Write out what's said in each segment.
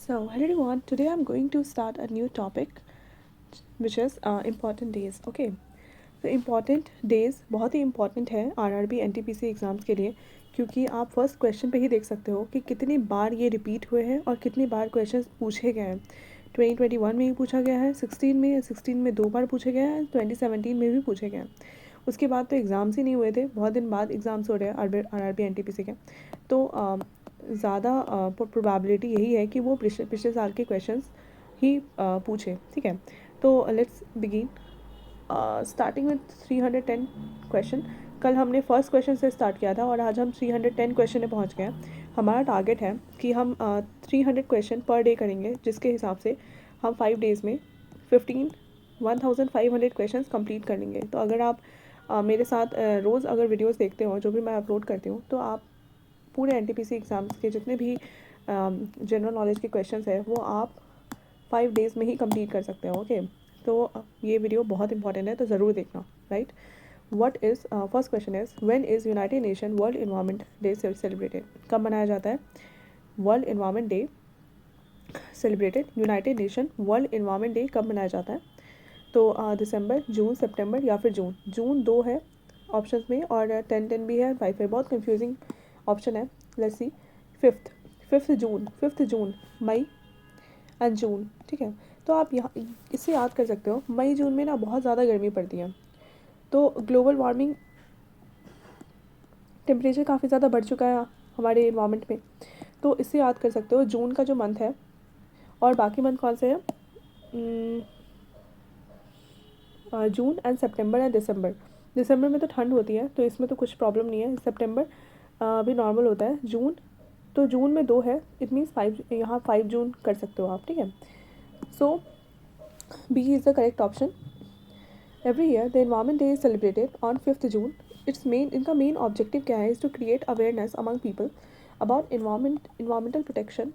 So, hello everyone. Today I'm going to start a new topic, which is important days. Okay. तो important days बहुत ही important है RRB NTPC exams के लिए, क्योंकि आप first question पे ही देख सकते हो कि कितनी बार ये रिपीट हुए हैं और कितनी बार क्वेश्चन पूछे गए हैं। 2021 में भी पूछा गया है, 16 में 2 बार पूछे गए हैं, 2017 में भी पूछे गए हैं। उसके बाद तो एग्ज़ाम्स ही नहीं हुए थे, बहुत दिन बाद एग्ज़ाम्स हो रहे हैं आरआरबी एनटीपीसी के। तो ज़्यादा प्रोबेबिलिटी यही है कि वो पिछले साल के क्वेश्चंस ही पूछे। ठीक है, तो let's begin starting with 310 question. कल हमने फर्स्ट क्वेश्चन से स्टार्ट किया था और आज हम 310 क्वेश्चन में पहुंच गए हैं। हमारा टारगेट है कि हम 300 क्वेश्चन पर डे करेंगे, जिसके हिसाब से हम 5 डेज़ में 1500 क्वेश्चन कंप्लीट कर लेंगे। तो अगर आप मेरे साथ रोज़ अगर वीडियोस देखते हो जो भी मैं अपलोड करती हूँ, तो आप पूरे एनटीपीसी एग्ज़ाम्स के जितने भी जनरल नॉलेज के क्वेश्चंस है वो आप 5 डेज़ में ही कंप्लीट कर सकते हो। ओके, तो ये वीडियो बहुत इंपॉर्टेंट है, तो ज़रूर देखना। Right, what is first question is when is United nation world environment day celebrated? कब मनाया जाता है world environment day celebrated? United nation world environment day कब मनाया जाता है? तो दिसंबर, जून, सितंबर या फिर जून। जून 2 है ऑप्शन में और 10 भी है, 5 है। बहुत कंफ्यूजिंग ऑप्शन है। Let's see, fifth June, May and June. ठीक है, तो आप यहाँ इससे याद कर सकते हो, मई जून में ना बहुत ज़्यादा गर्मी पड़ती है, तो ग्लोबल वार्मिंग, टेम्परेचर काफ़ी ज़्यादा बढ़ चुका है हमारे इन्वायरमेंट में। तो इससे याद कर सकते हो जून का जो मंथ है। और बाकी मंथ कौन से हैं? जून एंड सितंबर एंड दिसंबर। दिसंबर में तो ठंड होती है, तो इसमें तो कुछ प्रॉब्लम नहीं है। सितंबर भी नॉर्मल होता है। जून, तो जून में 2 है, इट मीन्स 5, यहाँ 5 जून कर सकते हो आप। ठीक है, so B is the correct option. Every year the environment day is celebrated on 5 June. इनका मेन ऑब्जेक्टिव क्या है? Is to create awareness among people about environmental protection.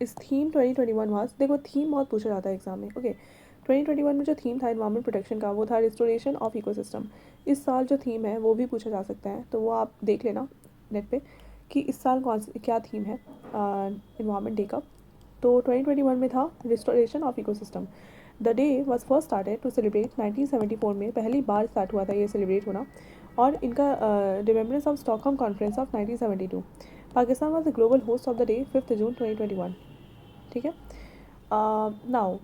इस थीम 2021 वाज, देखो थीम बहुत पूछा जाता है एग्जाम में। ओके, 2021 में जो थीम था इन्वायरमेंट प्रोटेक्शन का, वो था रिस्टोरेशन ऑफ इकोसिस्टम। इस साल जो थीम है वो भी पूछा जा सकता है, तो वो आप देख लेना नेट पे कि इस साल क्या थीम है इन्वायरमेंट डे का। तो 2021 में था restoration of ecosystem. The day was first started to celebrate 1974 में पहली बार स्टार्ट हुआ था ये सेलिब्रेट होना। और इनका remembrance of Stockholm conference of 1972। Pakistan was the global host of the day 5 जून 2021। ठीक है, now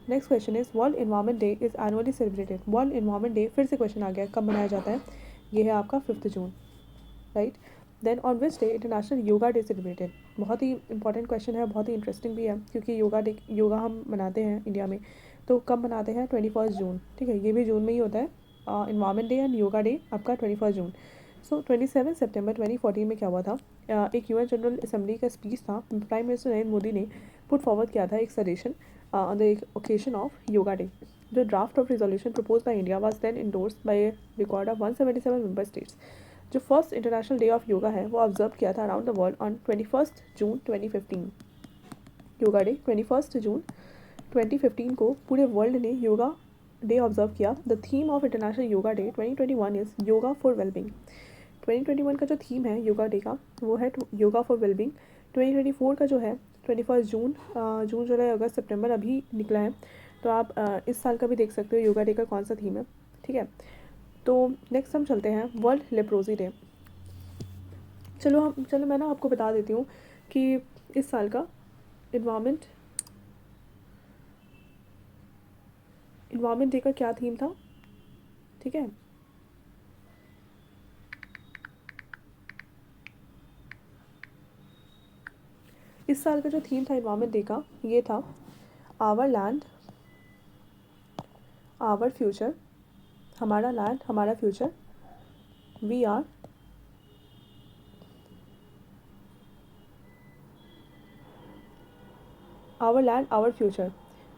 next question is world environment day is annually celebrated. World environment day फिर से क्वेश्चन आ गया, कब मनाया जाता है? ये है आपका 5 जून। Right, then on which day international yoga day celebrated? बहुत ही इंपॉर्टेंट क्वेश्चन है, बहुत ही इंटरेस्टिंग भी है, क्योंकि योगा हम मनाते हैं इंडिया में। तो कब मनाते हैं? 21 जून। ठीक है, ये भी जून में ही होता है। Environment day and yoga day आपका 21 जून। सो 27 सितंबर 2014 में क्या हुआ था? एक यूएन जनरल असेंबली का स्पीच था, प्राइम मिनिस्टर नरेंद्र मोदी ने पुट फॉरवर्ड किया था एक suggestion on the occasion of yoga day. The draft of resolution propose by India was then endorsed by record of 177 member states. जो first international day of yoga है वो observe किया था around the world on 21 June 2015। Yoga day 21 June 2015 को पूरे world ने yoga day observe किया। The theme of international yoga day 2021 is yoga for wellbeing. 2021 का जो थीम है योगा डे का वो है योगा फॉर वेलबींग। 2024 का जो है 21 जून, जून, जुलाई, अगस्त, सितंबर अभी निकला है, तो आप इस साल का भी देख सकते हो योगा डे का कौन सा थीम है। ठीक है, तो नेक्स्ट हम चलते हैं वर्ल्ड लेप्रोसी डे। चलो मैं ना आपको बता देती हूँ कि इस साल का इन्वायरमेंट डे का क्या थीम था। ठीक है, इस साल का जो थीम था इन्वायरमेंट डे का, ये था आवर लैंड आवर फ्यूचर। हमारा लैंड हमारा future. We are our land our future.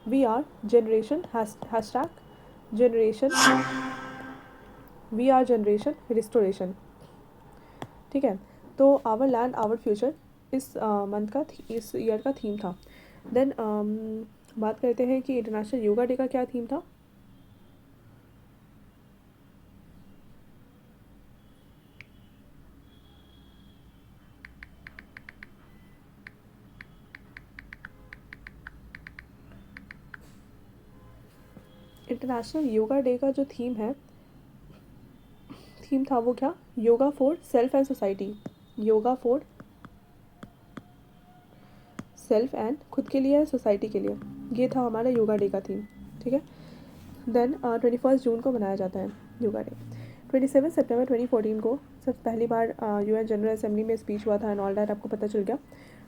We are generation hashtag generation. We are generation restoration. ठीक है, तो आवर लैंड आवर फ्यूचर इस मंथ का इस ईयर का थीम था। देन बात करते हैं कि इंटरनेशनल योगा डे का क्या थीम था। इंटरनेशनल योगा डे का जो थीम था वो क्या, yoga for self and society, yoga for self and खुद के लिए, सोसाइटी के लिए, ये था हमारा योगा डे का थीम, ठीक है। देन 21 जून को मनाया जाता है योगा डे। 27 सितंबर 2014 को सबसे पहली बार UN जनरल असेंबली में स्पीच हुआ था एंड ऑल दैट, आपको पता चल गया।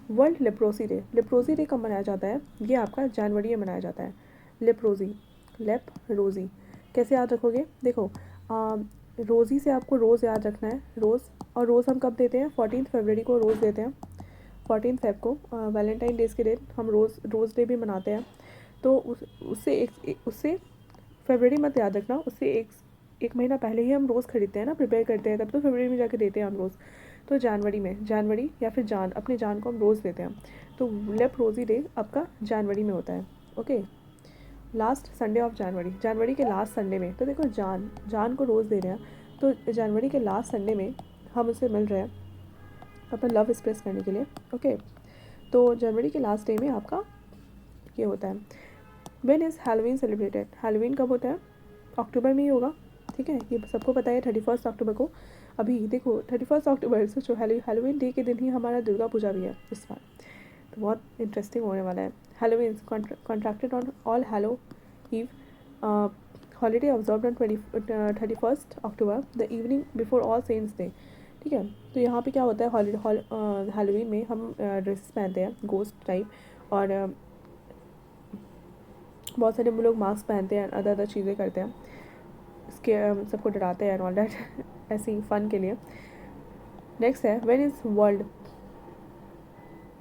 World leprosy day, leprosy day कब मनाया जाता है, ये आपका जनवरी में मनाया जाता है। लेप्रोसी कैसे याद रखोगे, देखो रोज़ी से आपको रोज़ याद रखना है, रोज़, और रोज़ हम कब देते हैं, 14 फरवरी को रोज़ देते हैं, 14 फेब को वैलेंटाइन डेज़ के दिन हम रोज़ डे भी मनाते हैं। तो उससे फरवरी मत याद रखना, उससे एक महीना पहले ही हम रोज़ खरीदते हैं ना, प्रिपेयर करते हैं, तब तो फरवरी में जाके देते हैं हम रोज़। तो जनवरी या फिर अपने जान को हम रोज़ देते हैं, तो लेप्रोसी डे आपका जनवरी में होता है। Okay, last Sunday of January के लास्ट संडे में, तो देखो जान को रोज़ दे रहे हैं, तो जनवरी के लास्ट संडे में हम उससे मिल रहे हैं अपना लव एक्सप्रेस करने के लिए। ओके, तो जनवरी के लास्ट डे में आपका ये होता है। When is Halloween celebrated, Halloween कब होता है, अक्टूबर में ही होगा, ठीक है, ये सबको पता है 31 अक्टूबर को। अभी देखो 31 अक्टूबर सोचो, हैलोवीन डे के दिन ही हमारा दुर्गा पूजा भी है इस बार, तो बहुत इंटरेस्टिंग होने वाला है। Halloween contracted on All Hallow Eve, holiday observed on 31 October the evening before All Saints Day, ठीक है। तो यहाँ पे क्या होता है, हैलोवीन में हम ड्रेसेस पहनते हैं गोस्ट टाइप, और बहुत सारे लोग मास्क पहनते हैं, अदर चीज़ें करते हैं, इसके सबको डराते हैं ऑल डैट ऐसे ही फ़न के लिए। नेक्स्ट है, when is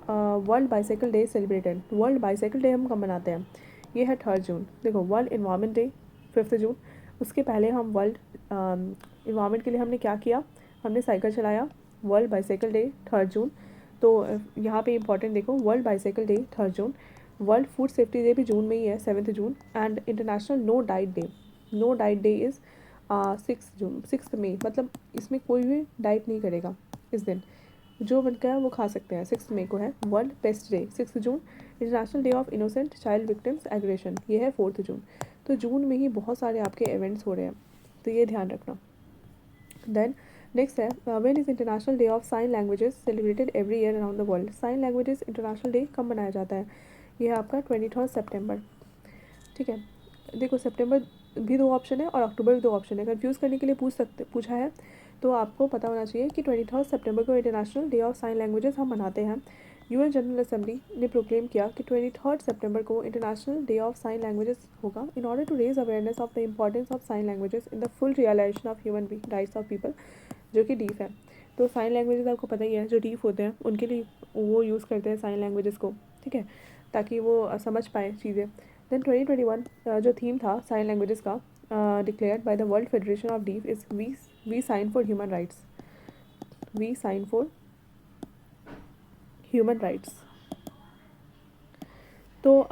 world bicycle day celebrated, world bicycle day हम कब मनाते हैं, ये है 3 जून। देखो वर्ल्ड इन्वायरमेंट डे 5 जून, उसके पहले हम वर्ल्ड इन्वायरमेंट के लिए हमने क्या किया, हमने साइकिल चलाया, वर्ल्ड बाइसाइकिल डे 3 जून। तो यहाँ पे इंपॉर्टेंट देखो, world bicycle day 3 June, world food safety day भी जून में ही है 7 June, and international no diet day is 6 May, मतलब इसमें कोई भी डाइट नहीं करेगा इस दिन, जो मन का है वो खा सकते हैं। 6 मई को है world paste day, 6 June international day of innocent child victims aggression, ये है 4 जून। तो जून में ही बहुत सारे आपके इवेंट्स हो रहे हैं, तो ये ध्यान रखना। देन नेक्स्ट है, when is international day of sign languages celebrated every year around the world, sign languages international day कब मनाया जाता है, ये है आपका 23 सितंबर, ठीक है। देखो सितंबर भी 2 ऑप्शन है और अक्टूबर भी 2 ऑप्शन है, कन्फ्यूज़ करने के लिए पूछा है, तो आपको पता होना चाहिए कि 23 सितंबर को international day of sign languages हम मनाते हैं। UN जनरल असेंबली ने प्रोक्लेम किया कि 23 सितंबर को international day of sign languages होगा in order to raise awareness of the importance of sign languages in the full realization of human rights of people, जो कि डीफ है। तो साइन लैंग्वेजेस आपको पता ही है, जो डीफ होते हैं उनके लिए वो यूज़ करते हैं साइन लैंग्वेजेस को, ठीक है, ताकि वो समझ पाए चीज़ें। देन 2021 जो थीम था साइन लैंग्वेजेस का, declared by the World Federation of Deaf is we sign for human rights, we sign for human rights. तो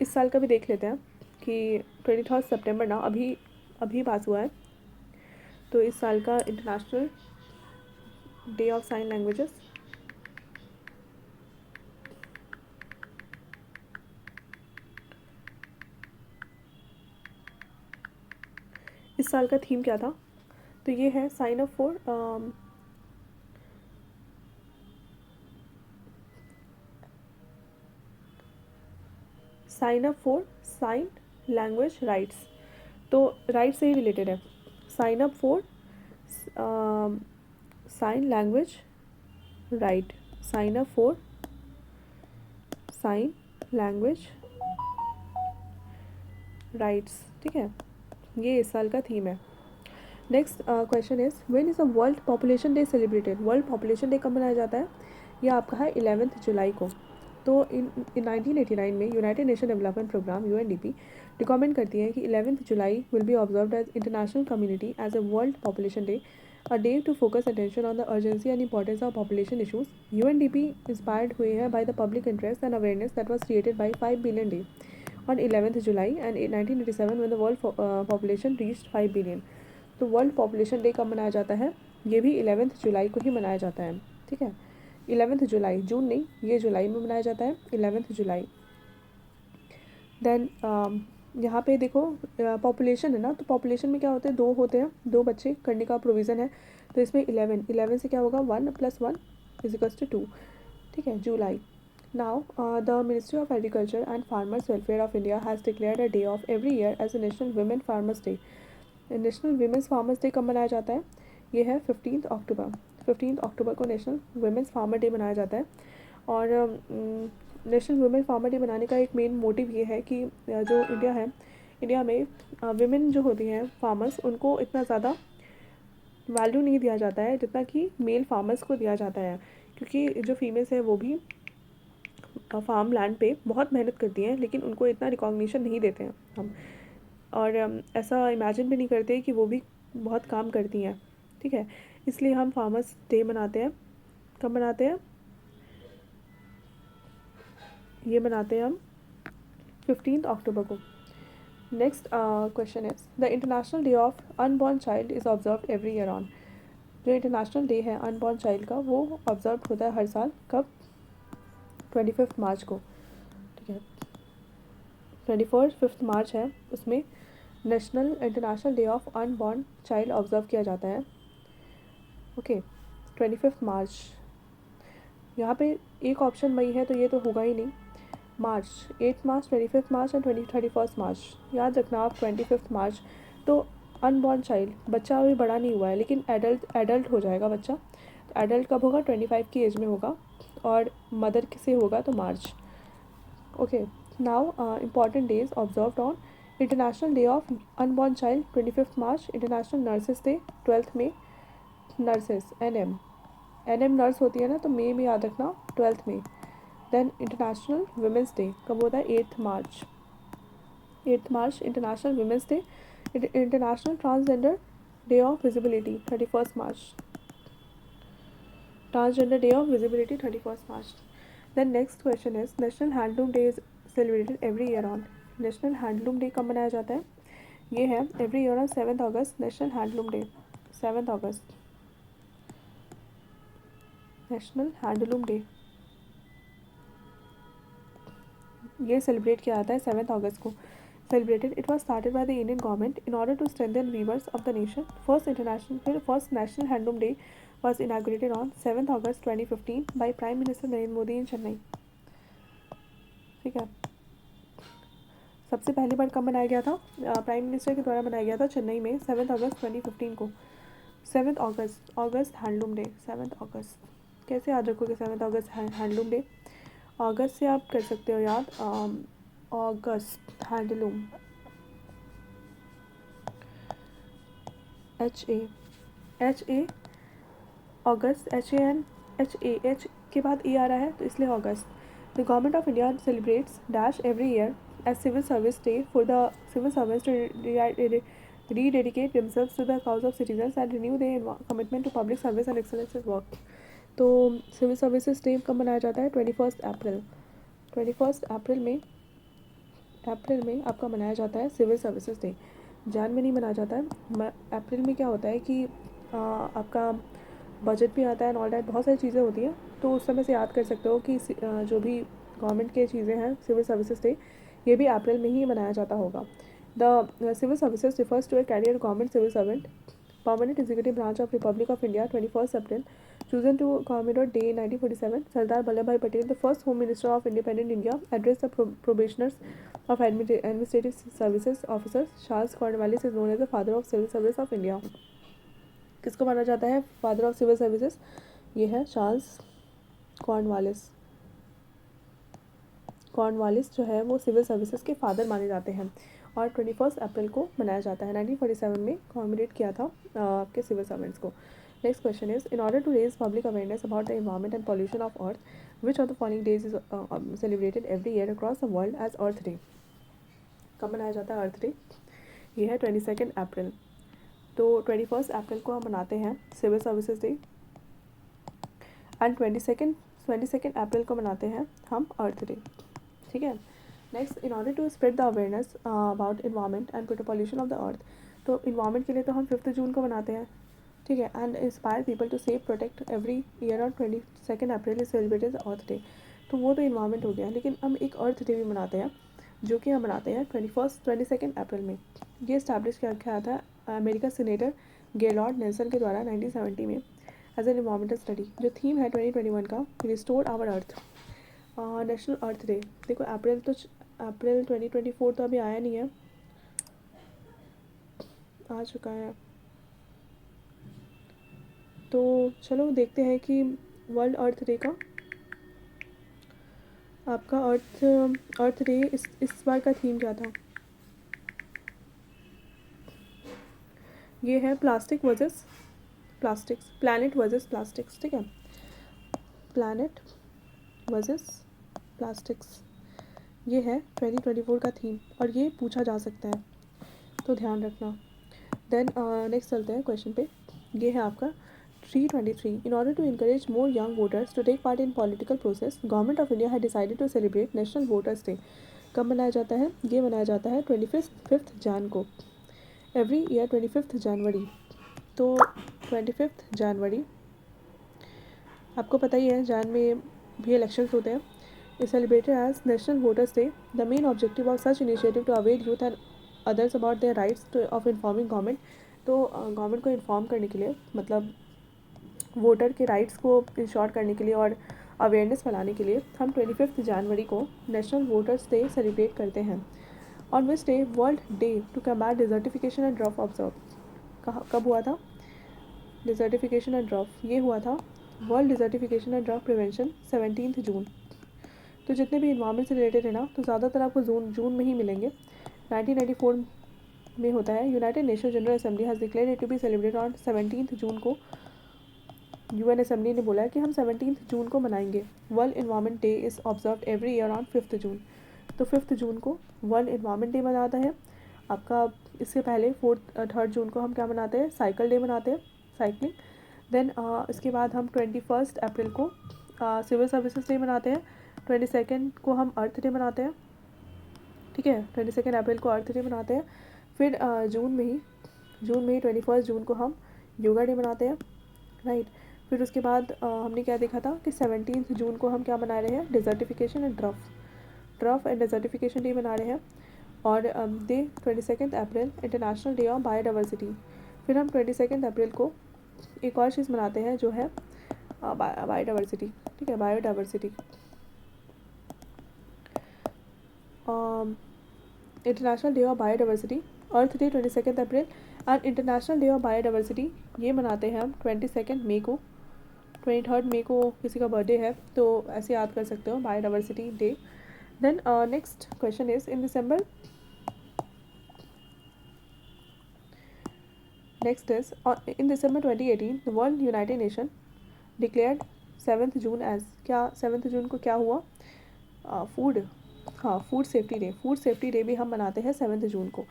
इस साल का भी देख लेते हैं कि 23 सितंबर ना अभी पास हुआ है, तो इस साल का international day of sign languages इस साल का थीम क्या था, तो ये है sign up for sign language rights, तो राइट से ही रिलेटेड है, sign up for sign language right, sign up for sign language rights, ठीक है, ये इस साल का थीम है। Next question is, when is a world population day celebrated, world population day कब मनाया जाता है, यह आपका है 11 जुलाई को। तो इन 1989 में United Nation Development Programme UNDP recommend करती है कि 11 July will be observed as international community as a world population day, a day to focus attention on the urgency and importance of population issues. UNDP inspired हुए हैं by the public interest and awareness that was created by 5 billion day on 11th July and in 1987 when the world population reached 5 billion। तो world population day कब मनाया जाता है, ये भी 11 जुलाई को ही मनाया जाता है, ठीक है, 11 जुलाई, जून नहीं, ये जुलाई में मनाया जाता है 11 जुलाई। देन यहाँ पे देखो पॉपुलेशन है ना, तो पॉपुलेशन में क्या होते हैं, 2 होते हैं, 2 बच्चे करने का प्रोविज़न है। तो इसमें 11 से क्या होगा, 1 + 1 = 2। ठीक है, जुलाई। Now the ministry of agriculture and farmers welfare of India has declared a day of every year as a national women farmers day. National women's farmers day कब मनाया जाता है, ये है 15 अक्टूबर। 15 अक्टूबर को नेशनल वुमेंस फार्मर डे मनाया जाता है। और नेशनल वुमेन फार्मर डे मनाने का एक मेन मोटिव ये है कि जो इंडिया है, इंडिया में विमेन जो होती हैं फार्मर्स, उनको इतना ज़्यादा वैल्यू नहीं दिया जाता है जितना कि मेल फार्मर्स को दिया जाता है, क्योंकि जो फीमेल्स हैं वो भी फार्म लैंड पे बहुत मेहनत करती हैं, लेकिन उनको इतना रिकॉग्निशन नहीं देते हैं हम। और ऐसा इमेजिन भी नहीं करते कि वो भी बहुत काम करती हैं। ठीक है, इसलिए हम फार्मर्स डे मनाते हैं। कब मनाते हैं, ये मनाते हैं हम 15 अक्टूबर को। Next question is the international day of unborn child is observe every year on. जो इंटरनेशनल डे है अनबॉर्न चाइल्ड का, वो ऑब्जर्व होता है हर साल। कब, 25 मार्च को। ठीक है, 25 मार्च है, उसमें national international day of unborn child observe किया जाता है। ओके, 25 मार्च। यहाँ पे एक ऑप्शन मई है, तो ये तो होगा ही नहीं। मार्च, 8 मार्च, 25 मार्च एंड 31 मार्च। याद रखना आप, 25 मार्च। तो अनबॉर्न चाइल्ड, बच्चा अभी बड़ा नहीं हुआ है, लेकिन एडल्ट हो जाएगा बच्चा। तो एडल्ट कब होगा, 25 की एज में होगा, और मदर से होगा तो मार्च। Okay, now important days observed on international day of unborn child 25 March. International nurses day 12 May. Nurses, N M nurse होती है ना, तो मई में याद रखना, 12 मई। देन इंटरनेशनल वुमेंस डे कब होता है, 8 March. 8 March international women's day. International transgender day of visibility 31 March. Transgender day of visibility 31 March. Then next question is national handloom day is celebrated every year on. National handloom day कब मनाया जाता है, ये है every year on 7 August. National handloom day 7 August, national handloom day, ये celebrate किया जाता है 7 अगस्त को। Celebrated, it was started by the Indian government in order to strengthen weavers of the nation. First National Handloom Day was inaugurated on 7th August 2015 by Prime Minister Narendra Modi in Chennai. ठीक है, सबसे पहली बार कब मनाया गया था, prime minister के द्वारा मनाया गया था चेन्नई में 7 अगस्त 2015 को। 7 अगस्त हैंडलूम डे, 7 अगस्त। कैसे याद रखोगे 7 अगस्त हैंडलूम डे, अगस्त से आप कर सकते हो याद, अगस्त हैंडलूम, एच ए अगस्त, एच के बाद ए आ रहा है, तो इसलिए अगस्त। The government of India celebrates dash every year as civil service day for the civil servants to rededicate themselves to the cause of citizens and renew their commitment to public service and excellence in work. तो civil services day कब मनाया जाता है, 21 अप्रैल। 21 अप्रैल में आपका मनाया जाता है सिविल सर्विसेज डे। जैन में नहीं मनाया जाता है। अप्रैल में क्या होता है कि आपका बजट भी आता है एंड ऑल डैट, बहुत सारी चीज़ें होती हैं, तो उस समय से याद कर सकते हो कि जो भी गवर्नमेंट के चीज़ें हैं, सिविल सर्विसेज डे ये भी अप्रैल में ही मनाया जाता होगा। The civil services refers to a career government civil servant, permanent executive branch of Republic of India, 21 April, chosen to commemorate day 1947. Sardar Vallabhbhai Patel, the first Home Minister of Independent India, addressed the probationers of administrative services officers. Charles Cornwallis is known as the father of civil service of India. किसको माना जाता है father of civil services, ये है Charles Cornwallis. Cornwallis जो है वो civil services के फादर माने जाते हैं, और 21 अप्रैल को मनाया जाता है। 1947 में कॉमेमोरेट किया था आपके सिविल सर्वेंट्स को। Next question is in order to raise public awareness about the environment and pollution of earth, which of the following days is celebrated every year across the world as Earth Day. कब मनाया जाता है अर्थ day, ये है 22 अप्रैल। तो 21 अप्रैल को हम मनाते हैं सिविल सर्विसेज डे, एंड 22 अप्रैल को मनाते हैं हम अर्थ डे। ठीक है, next in order to spread the awareness about environment and pollution of the earth, तो इन्वायरमेंट के लिए तो हम 5 जून को मनाते हैं। ठीक है, and inspire people to save protect every year on 22 April is celebrated Earth Day. तो वो तो इन्वायरमेंट हो गया, लेकिन हम एक अर्थ डे भी मनाते हैं जो कि हम मनाते हैं 22 अप्रैल में। ये इस्टेब्लिश किया था अमेरिका सीनेटर गेलॉर्ड नेल्सन के द्वारा 1970 में एज एन इन्वायरमेंटल स्टडी। जो थीम है 2021 का, restore our earth. National earth day, देखो अप्रैल 2024 तो अभी आया नहीं है, आ चुका है। तो चलो देखते हैं कि वर्ल्ड अर्थ डे का आपका अर्थ डे इस बार का थीम क्या था। ये है plastic versus plastics, planet versus plastics, ठीक है, प्लैनेट वर्सेस प्लास्टिक्स, ये है 2024 का थीम और ये पूछा जा सकता है, तो ध्यान रखना। देन नेक्स्ट चलते हैं क्वेश्चन पे। ये है आपका 323। In order to encourage more young voters to take part in political process, government of India had decided to celebrate national voters day. कब मनाया जाता है? ये मनाया जाता है 25 जैन को, एवरी ईयर 25 जनवरी। तो 25 जनवरी आपको पता ही है, जैन में भी इलेक्शंस होते हैं। Is celebrated as national voters day. The main objective of such initiative to aware youth and others about their rights of informing government. तो गवर्नमेंट को इन्फॉर्म करने के लिए, मतलब वोटर के राइट्स को इंश्योर करने के लिए और अवेयरनेस फैलाने के लिए हम 25 जनवरी को नेशनल वोटर्स डे सेलिब्रेट करते हैं। On which day world day to combat desertification and drop observe. कब हुआ था डिजर्टिफिकेशन एंड ड्रॉप? ये हुआ था world desertification and drop prevention 17 June. तो जितने भी इन्वायरमेंट से रिलेटेड है ना, तो ज़्यादातर आपको जून में ही मिलेंगे। 1994 में होता है। United nation general assembly has declared it to be celebrated on 17 June को। यूएन असेंबली ने बोला है कि हम 17 जून को मनाएंगे। World environment day is observed every year on 5 जून। तो 5 जून को वर्ल्ड इन्वायरमेंट डे मनाता है आपका। इससे पहले 3 जून को हम क्या मनाते हैं? साइकिल डे मनाते हैं, साइकिलिंग। देन इसके बाद हम 21 अप्रैल को सिविल सर्विसेज डे मनाते हैं। 22 को हम अर्थ डे मनाते हैं, ठीक है, 22 अप्रैल को अर्थ डे मनाते हैं। फिर जून में ही 21 जून को हम योगा डे मनाते हैं, राइट। फिर उसके बाद हमने क्या देखा था कि 17 जून को हम क्या मना रहे हैं? Desertification and drought and desertification day मना रहे हैं। और day 22 April international day of biodiversity. फिर हम 22 अप्रैल को एक और चीज़ मनाते हैं जो है बायोडाइवर्सिटी, ठीक है, biodiversity, international day of biodiversity. Earth day 22 April and international day of biodiversity ये मनाते हैं हम 22 मई को। 23 मई को किसी का बर्थडे है तो ऐसे याद कर सकते हो, biodiversity day. Then next question is in December, next is in December 2018 the world united nation declared 7 June as, क्या 7 जून को क्या हुआ? फूड, हाँ, food safety day. Food safety day भी हम मनाते हैं 7 जून को।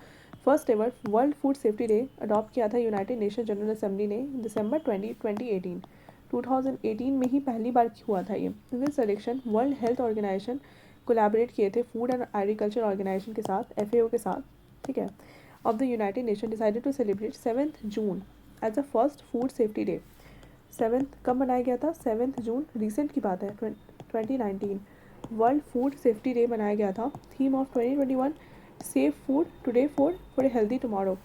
First ever world food safety day adopt किया था यूनाइटेड नेशन जनरल असेंबली ने दिसंबर 2018 में ही पहली बार हुआ था ये। In this direction world health organisation collaborate किए थे फूड एंड एग्रीकल्चर ऑर्गेनाइजेशन के साथ, FAO के साथ, ठीक है, of the united nation decided to celebrate 7 June as a first food safety day. 7 कब मनाया गया था? 7 जून, रिसेंट की बात है, 2019 वर्ल्ड फूड सेफ्टी डे मनाया गया था। Theme of 2021 safe food today for a healthy tomorrow.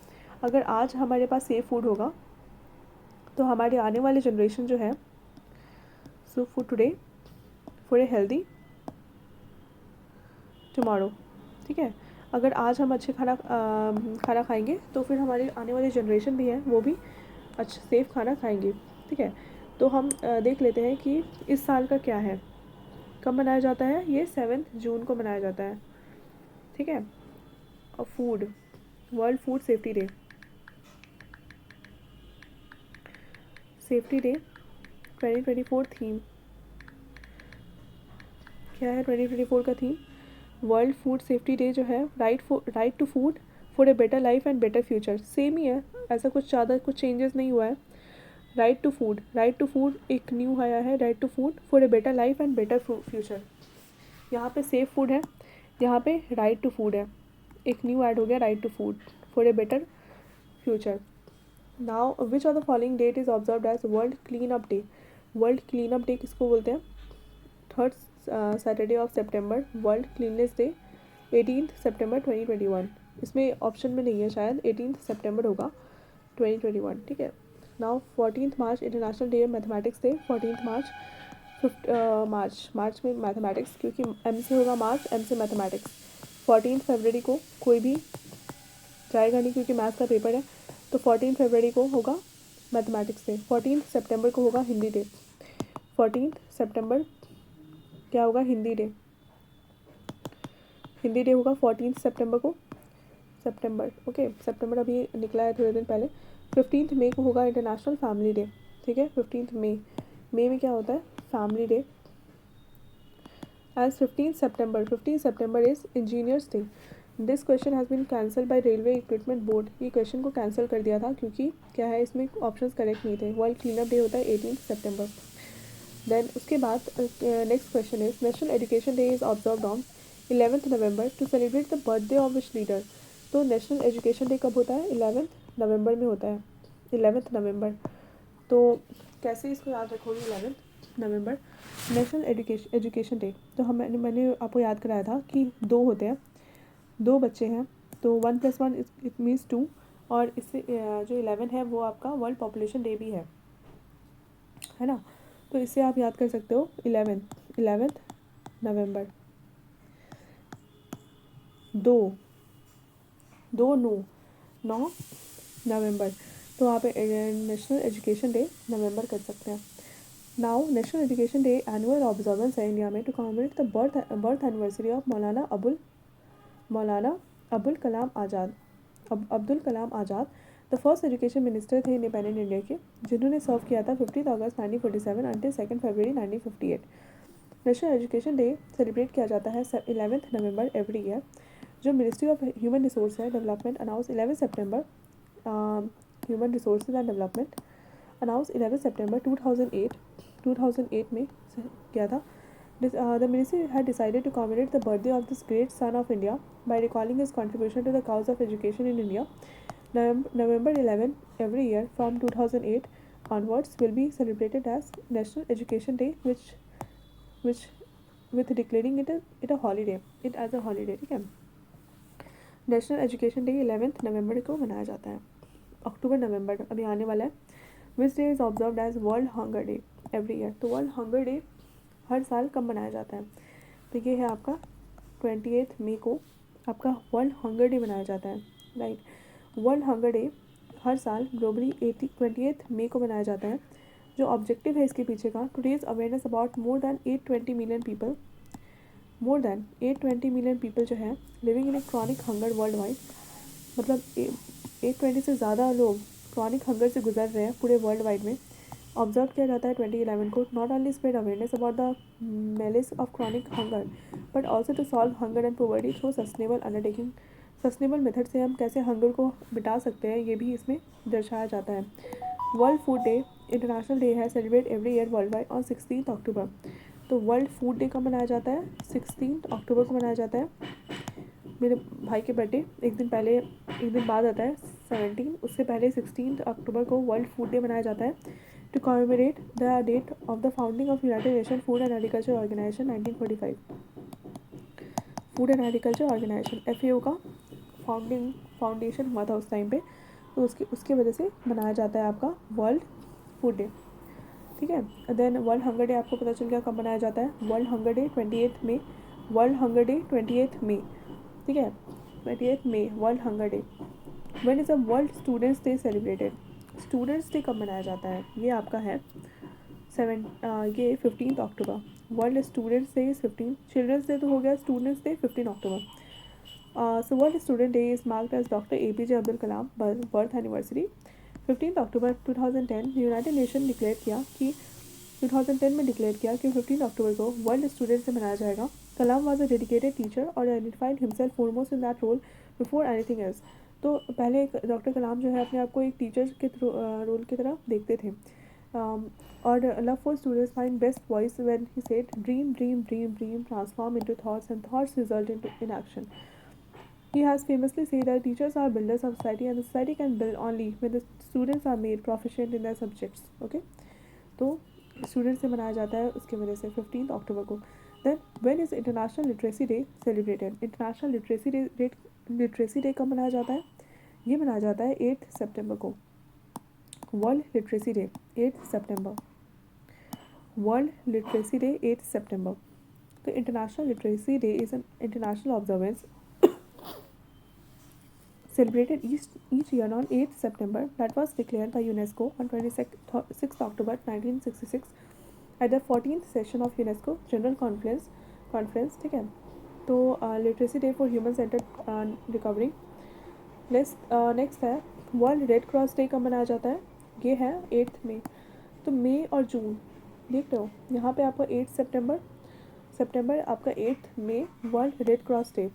अगर आज हमारे पास सेफ फूड होगा तो हमारे आने वाले जनरेशन जो है, so food today for a healthy tomorrow, ठीक है। अगर आज हम अच्छे खाना खाएंगे तो फिर हमारी आने वाली जनरेशन भी है वो भी अच्छा सेफ खाना खाएंगे, ठीक है। तो हम देख लेते हैं कि इस साल का क्या है, कब मनाया जाता है? ये 7 जून को मनाया जाता है, ठीक है। और food, world food safety day, safety day 2024 theme क्या है? 2024 का theme world food safety day जो है, right to food for a better life and better future. Same ही है, ऐसा कुछ ज़्यादा कुछ चेंजेस नहीं हुआ है। राइट टू फूड एक न्यू आया है, right to food for a better life and better future. यहाँ पे सेफ फूड है, यहाँ पे राइट टू फूड है, एक न्यू ऐड हो गया, right to food for a better future. Now which of the following date is observed as world clean up day? World clean up day किसको बोलते हैं? 3rd Saturday of September world cleanliness day 18 सितंबर 2021, इसमें option में नहीं है शायद, 18 सितंबर होगा 2021, ठीक है। नाउ 14 मार्च इंटरनेशनल डे मैथमेटिक्स डे, 14 मार्च, मार्च में मैथमेटिक्स, क्योंकि एम से होगा मार्च, एम से मैथमेटिक्स। 14 फरवरी को कोई भी जाएगा नहीं क्योंकि मैथ्स का पेपर है, तो 14 फरवरी को होगा मैथमेटिक्स डे। 14 सितंबर को होगा हिंदी डे। 14 सितंबर क्या होगा? हिंदी डे। हिंदी डे होगा 14 सितंबर को, सितंबर, ओके, सितंबर अभी निकला है थोड़े दिन पहले। 15 मई को होगा इंटरनेशनल फैमिली डे, ठीक है। 15 मई में क्या होता है? Family day. As 15 September is engineers day. This question has been cancel by railway equipment board. ये क्वेश्चन को कैंसिल कर दिया था क्योंकि क्या है, इसमें ऑप्शंस करेक्ट नहीं थे। वर्ल्ड क्लीन अप डे होता है 18 सितंबर। देन उसके बाद next question is national education day is observed on 11 November to celebrate the birthday of which leader. तो नेशनल एजुकेशन डे कब होता है? 11 नवंबर में होता है, 11 नवंबर। तो कैसे इसको याद रखोगे? 11 नवंबर नेशनल एजुकेशन डे। तो मैंने आपको याद कराया था कि 2 होते हैं, 2 बच्चे हैं, तो 1+1 इट मीन्स 2, और इससे जो 11 है वो आपका वर्ल्ड पॉपुलेशन डे भी है ना। तो इससे आप याद कर सकते हो 11 नवंबर। 9 नवंबर, तो आप नेशनल एजुकेशन डे नवंबर कर सकते हैं। Now national education day annual observance है इंडिया में to commemorate the birth anniversary of Maulana Abul Kalam Azad. Abdul Kalam Azad the first education minister थे इंडिपेंडेंट इंडिया के, जिन्होंने सर्व किया था 15 August 1947 until 2 February 1958। National education day celebrate किया जाता है 11 नवंबर एवरी ईयर। जो मिनिस्ट्री ऑफ ह्यूमन रिसोर्स है development announce 11 September, human resource and development announce 11 सितंबर 2008 में किया था। The ministry had decided to commemorate the birthday of this great son of India by recalling his contribution to the cause of education in India. November 11 every year from 2008 onwards will be celebrated as National Education Day, which with declaring it a holiday, it as a holiday, ठीक है। National education day 11 नवंबर को मनाया जाता है। अक्टूबर नवंबर अभी आने वाला है। Which day is observed as world hunger day every year. तो वर्ल्ड हंगर डे हर साल कब मनाया जाता है? तो ये है आपका 28 मई को आपका वर्ल्ड हंगर डे मनाया जाता है, राइट। वर्ल्ड हंगर डे हर साल ग्लोबली 28 मई को मनाया जाता है। जो ऑब्जेक्टिव है इसके पीछे का, to raise awareness about more than 820 million people जो है living in a chronic hunger worldwide. मतलब 820 से ज़्यादा लोग क्रॉनिक हंगर से गुजर रहे हैं पूरे वर्ल्ड वाइड में। ऑब्जर्व किया जाता है 2011 को, not only spread awareness about the malice of chronic hunger but also to solve hunger and poverty through sustainable undertaking. Sustainable method से हम कैसे हंगर को मिटा सकते हैं, ये भी इसमें दर्शाया जाता है। World food day international day है, celebrate every year world wide on 16 October. तो वर्ल्ड फूड डे कब मनाया जाता है? 16 अक्टूबर को मनाया जाता है। मेरे भाई के बर्थडे एक दिन बाद आता है 17, उससे पहले 16 अक्टूबर को वर्ल्ड फूड डे मनाया जाता है to commemorate the date of the founding of united nation food and agriculture organisation 1945। Food and agriculture organisation FAO का फाउंडेशन हुआ था उस टाइम पे, तो उसकी वजह से मनाया जाता है आपका वर्ल्ड फूड डे, ठीक है। देन वर्ल्ड हंगर डे आपको पता चल गया कब मनाया जाता है। World hunger day 28 May, world hunger day 28 May, ठीक है। 28 May world hunger day. When is a world students day celebrated. Students day कब मनाया जाता है? ये आपका है 15 अक्टूबर। World students day is 15, children's day तो हो गया, students day 15 October. So world student day is marked as doctor APJ Abdul Kalam birth anniversary 15 October 2010। United nation declare किया कि 2010 में डिक्लेयर किया कि 15 अक्टूबर को वर्ल्ड स्टूडेंट्स डे मनाया जाएगा। Kalam was a dedicated teacher और identified himself foremost in that role before anything else. तो पहले डॉक्टर कलाम जो है अपने आप को एक टीचर के रोल की तरह देखते थे। और love for students find best voice when he said dream dream dream dream transform into thoughts and thoughts result in action. He has famously said that teachers are builders of society and the society can build only when the students are made proficient in their subjects. Okay, तो student से मनाया जाता है उसकी वजह से 15 अक्टूबर को। Then when is international literacy day celebrated? International literacy day कब मनाया जाता है? ये मनाया जाता है 8 सितंबर को। वर्ल्ड लिटरेसी डे 8 सितंबर। वर्ल्ड लिटरेसी डे 8 सितंबर। तो international literacy day is an international observance celebrated each year on 8th September that was declared by UNESCO on 26 October 1966 at the 14th session of UNESCO General Conference ठीक है। तो literacy day for human centred recovery. Next है world red cross day कब मनाया जाता है? ये है 8 मई। तो मई और जून देख रहे हो यहाँ पे आपका 8 सितंबर आपका 8 May world red cross day.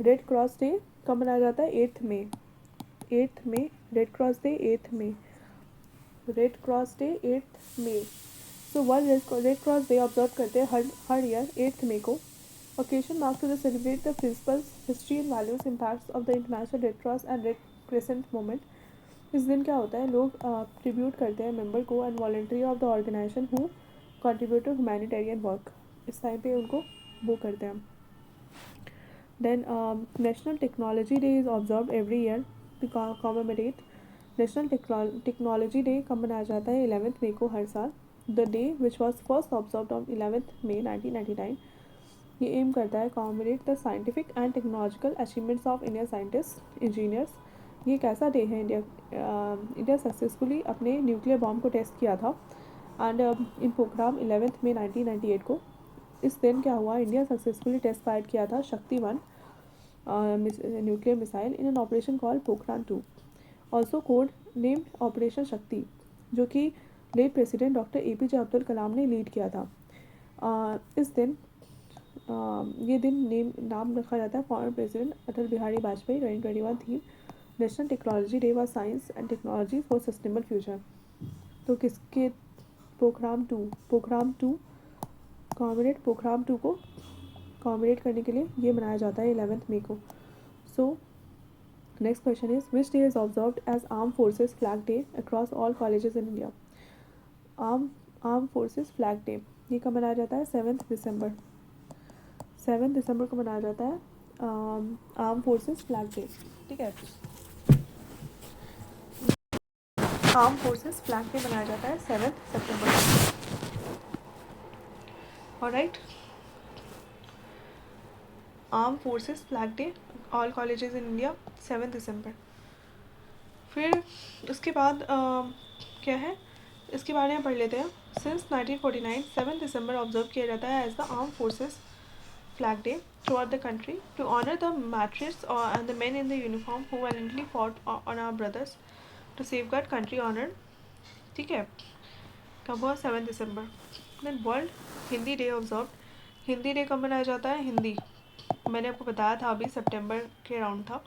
Red cross day कब मनाया जाता है? 8 मई। 8 May red cross day 8 May. Red cross day 8 May. So world red cross day observe करते हैं हर ईयर 8 मई को। Occasion mark to the celebrate the principles history and values impacts of the international red cross and red crescent movement. इस दिन क्या होता है, लोग ट्रिब्यूट करते हैं मेंबर को and voluntary of the organisation who contribute to humanitarian work. इस टाइम पे उनको वो करते हैं। Then National Technology Day is observed every year to commemorate National Technology Day कब मनाया जाता है? 11th मई को हर साल। The day which was first observed on 11th May 1999 ये एम करता है commemorate the scientific and technological achievements of Indian scientists engineers। ये एक ऐसा डे है इंडिया सक्सेसफुली अपने न्यूक्लियर बॉम्ब को टेस्ट किया था एंड इन पोखराम 11th मई 1998 को। इस दिन क्या हुआ, इंडिया सक्सेसफुली टेस्ट फायर किया था Shakti 1 nuclear missile in an operation called Pokhran 2, also code named operation Shakti, जो कि late president doctor APJ Abdul Kalam ने लीड किया था। इस दिन ये दिन नाम रखा जाता है former president Atal Bihari Vajpayee 2021 theme national technology day for science and technology for sustainable future. तो किसके पोखराम 2 पोखराम 2 को कॉमेरेट करने के लिए ये मनाया जाता है 11th मई को। So next question is which day is observed as arm forces flag day across all colleges in India? Arm forces flag day ये कब मनाया जाता है? 7 दिसंबर। 7 दिसंबर को मनाया जाता है आर्म फोर्सेस फ्लैग डे। ठीक है, आर्म फोर्सेस फ्लैग डे मनाया जाता है 7 सितंबर को। Alright, arm forces flag day all colleges in India 7 दिसंबर। फिर उसके बाद क्या है, इसके बारे में पढ़ लेते हैं। सिंस 1949 7 दिसंबर ऑब्जर्व किया जाता है as the arm forces flag day throughout the country to honour the matrix and the men in the uniform who valiantly fought on our brothers to safeguard country honour. ठीक है, कब हुआ? 7 दिसंबर। Then world Hindi day observe. Hindi day कब मनाया जाता है? हिंदी मैंने आपको बताया था अभी सितंबर के अराउंड था,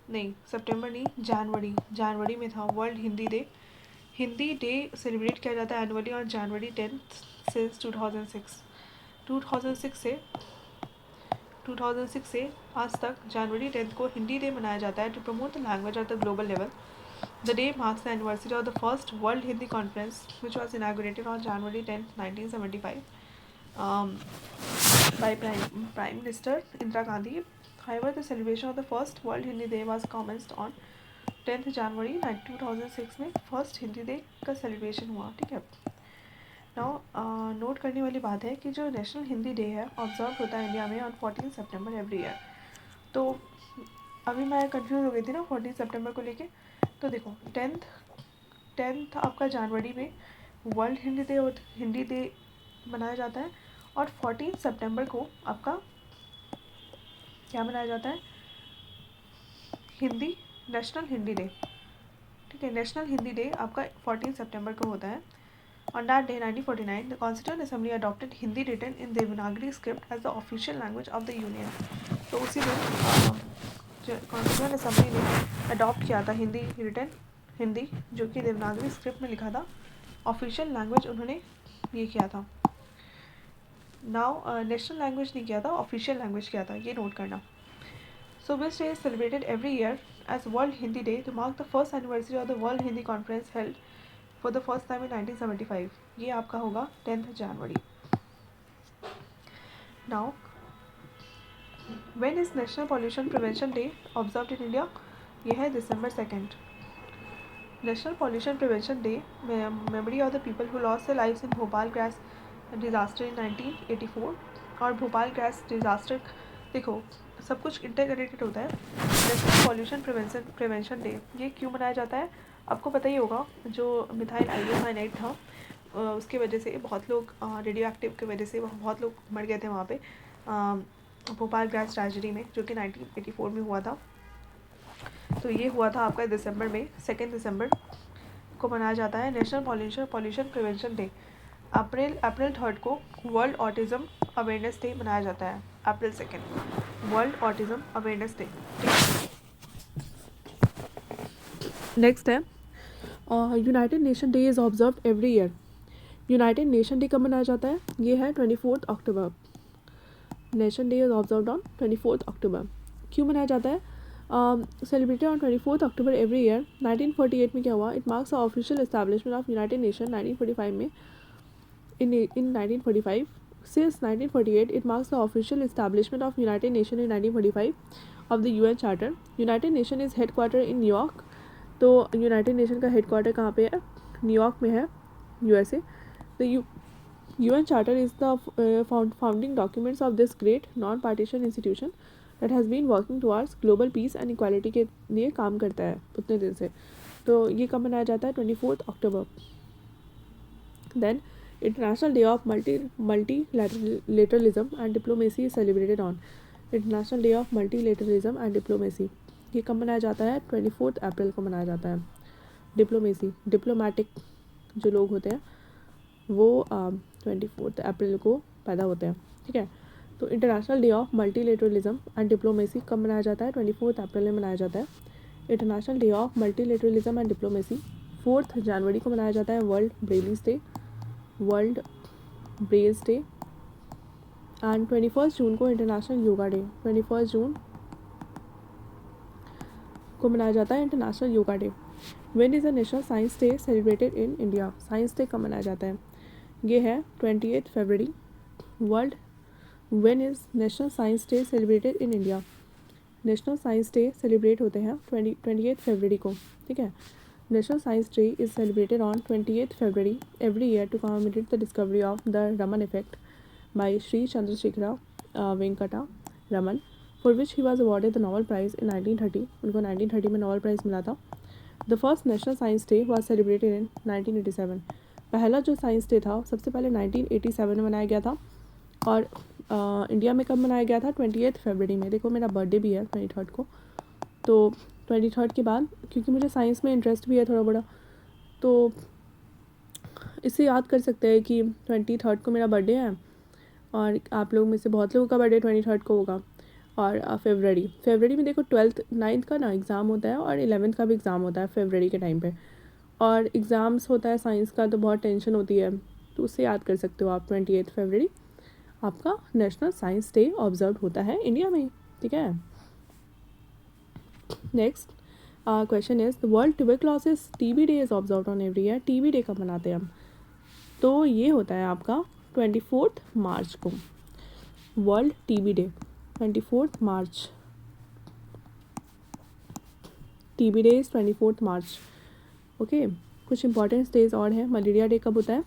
नहीं सितंबर नहीं, जनवरी में था world Hindi day. Hindi day celebrate किया जाता है एनुअली ऑन जनवरी 10 सिंस 2006 से आज तक जनवरी 10 को हिंदी डे मनाया जाता है to promote the language at the global level. The day marks the anniversary of the first world Hindi conference which was inaugurated on January 10, 1975 by Prime Minister Indira Gandhi. However, the celebration of the first World Hindi Day was commenced on 10th January 2006 में first Hindi day का celebration हुआ। ठीक है, now note करने वाली बात है कि जो नेशनल हिंदी डे है ऑब्जर्व होता है इंडिया में ऑन 14 सितंबर एवरी ईयर। तो अभी मैं कंफ्यूज हो गई थी ना 14 सितंबर को लेके। तो देखो 10th आपका जनवरी में वर्ल्ड हिंदी डे मनाया जाता है और 14 सितंबर को आपका क्या मनाया जाता है? National Hindi day. ठीक है, नेशनल हिंदी डे आपका 14 सितंबर को होता है। On that day 1949 the constituent assembly adopted Hindi written in Devanagari script as the official language of the union. तो उसी दिन कॉन्स्टिट्यूएंट असेंबली ने अडॉप्ट किया था हिंदी जो कि देवनागरी स्क्रिप्ट में लिखा था, ऑफिशियल लैंग्वेज उन्होंने ये किया था। नाउ नेशनल लैंग्वेज नहीं किया था, ऑफिशियल लैंग्वेज किया था, ये नोट करना। So which day is celebrated every year as world Hindi day to mark the first anniversary of the world Hindi conference held for the first time in 1975। ये आपका होगा 10th जनवरी। Now when is national pollution prevention day observed in India? ये है December 2nd. National pollution prevention day memory of the people who lost their lives in Bhopal gas disaster in 1984. और Bhopal gas disaster, देखो सब कुछ interconnected होता है. National pollution prevention day ये क्यों मनाया जाता है? आपको पता ही होगा, जो मिथाइल आइसोसाइनाइड था उसकी वजह से बहुत लोग, रेडियो एक्टिव की वजह से बहुत लोग मर गए थे वहाँ पे भोपाल गैस ट्रेजेडी में, जो कि 1984 में हुआ था. तो ये हुआ था आपका दिसंबर में, 2 दिसंबर को मनाया जाता है नेशनल पॉल्यूशन प्रिवेंशन डे. अप्रैल 3 को वर्ल्ड ऑटिज़म अवेयरनेस डे मनाया जाता है. April 2 world autism awareness day. Next है united nation day is observe every year. United nation day कब मनाया जाता है? ये है 24 अक्टूबर. Nation day is observed on 24 October. क्यों मनाया जाता है? Celebrated on 24 October every year. 1948 में क्या हुआ? It marks the official establishment of united nation. 1945 में in 1945. Since 1948 it marks the official establishment of United Nations in 1945 of the UN Charter. United Nation is headquartered in New York. तो United nation का headquarter कहाँ पे है? New York में है, USA. The UN Charter is the founding documents of this great non-partition institution that has been working towards global peace and equality के लिए काम करता है उतने दिन से. तो ये कब मनाया जाता है? 24 अक्टूबर. Then International Day of Multilateralism and Diplomacy is celebrated on. International Day of Multilateralism and Diplomacy ये कब मनाया जाता है? 24 अप्रैल को मनाया जाता है. डिप्लोमेसी, डिप्लोमेटिक जो लोग होते हैं वो 24 अप्रैल को पैदा होते हैं. ठीक है. तो international day of multilateralism and diplomacy कब मनाया जाता है? 24 अप्रैल में मनाया जाता है. International day of multilateralism and diplomacy 4 जनवरी को मनाया जाता है. World Braille's day, world Braille's day. And 21 जून को इंटरनेशनल योगा डे, 21 जून को मनाया जाता है international yoga day. When is the national science day celebrated in India? Science day कब मनाया जाता है? ये है 28 फरवरी. World when is national science day celebrated in India? National science day celebrate होते हैं 28 फरवरी को. ठीक है. National science day is celebrated on 28 February every year to commemorate the discovery of the Raman effect by Shri Chandrashekhar Venkata Raman, for which he was awarded the Nobel prize इन 1930. उनको 1930 में Nobel prize मिला था. The first national science day was celebrated in 1987. पहला जो science day था सबसे पहले 1987 में मनाया गया था. और इंडिया में कब मनाया गया था? 28 फरवरी में. देखो मेरा बर्थडे भी है 23 को. तो 23 के बाद, क्योंकि मुझे साइंस में इंटरेस्ट भी है थोड़ा बड़ा, तो इससे याद कर सकते हैं कि 23 को मेरा बर्थडे है. और आप लोग में से बहुत लोगों का बर्थडे 23 को होगा. और फरवरी में देखो 12th 9th का ना एग्ज़ाम होता है और 11th का भी एग्ज़ाम होता है फरवरी के टाइम पे. और एग्ज़ाम्स होता है साइंस का, तो बहुत टेंशन होती है. तो उससे याद कर सकते हो आप 28 फरवरी आपका नेशनल साइंस डे ऑब्जर्व होता है इंडिया में. ठीक है. Next question is the world tuberculosis TB day is observe on every year. TB day कब मनाते हैं हम? तो ये होता है आपका 24 मार्च को. World TB day 24 March. TB day is 24 March. Okay. कुछ इंपॉर्टेंट डेज और हैं. मलेरिया डे कब होता है?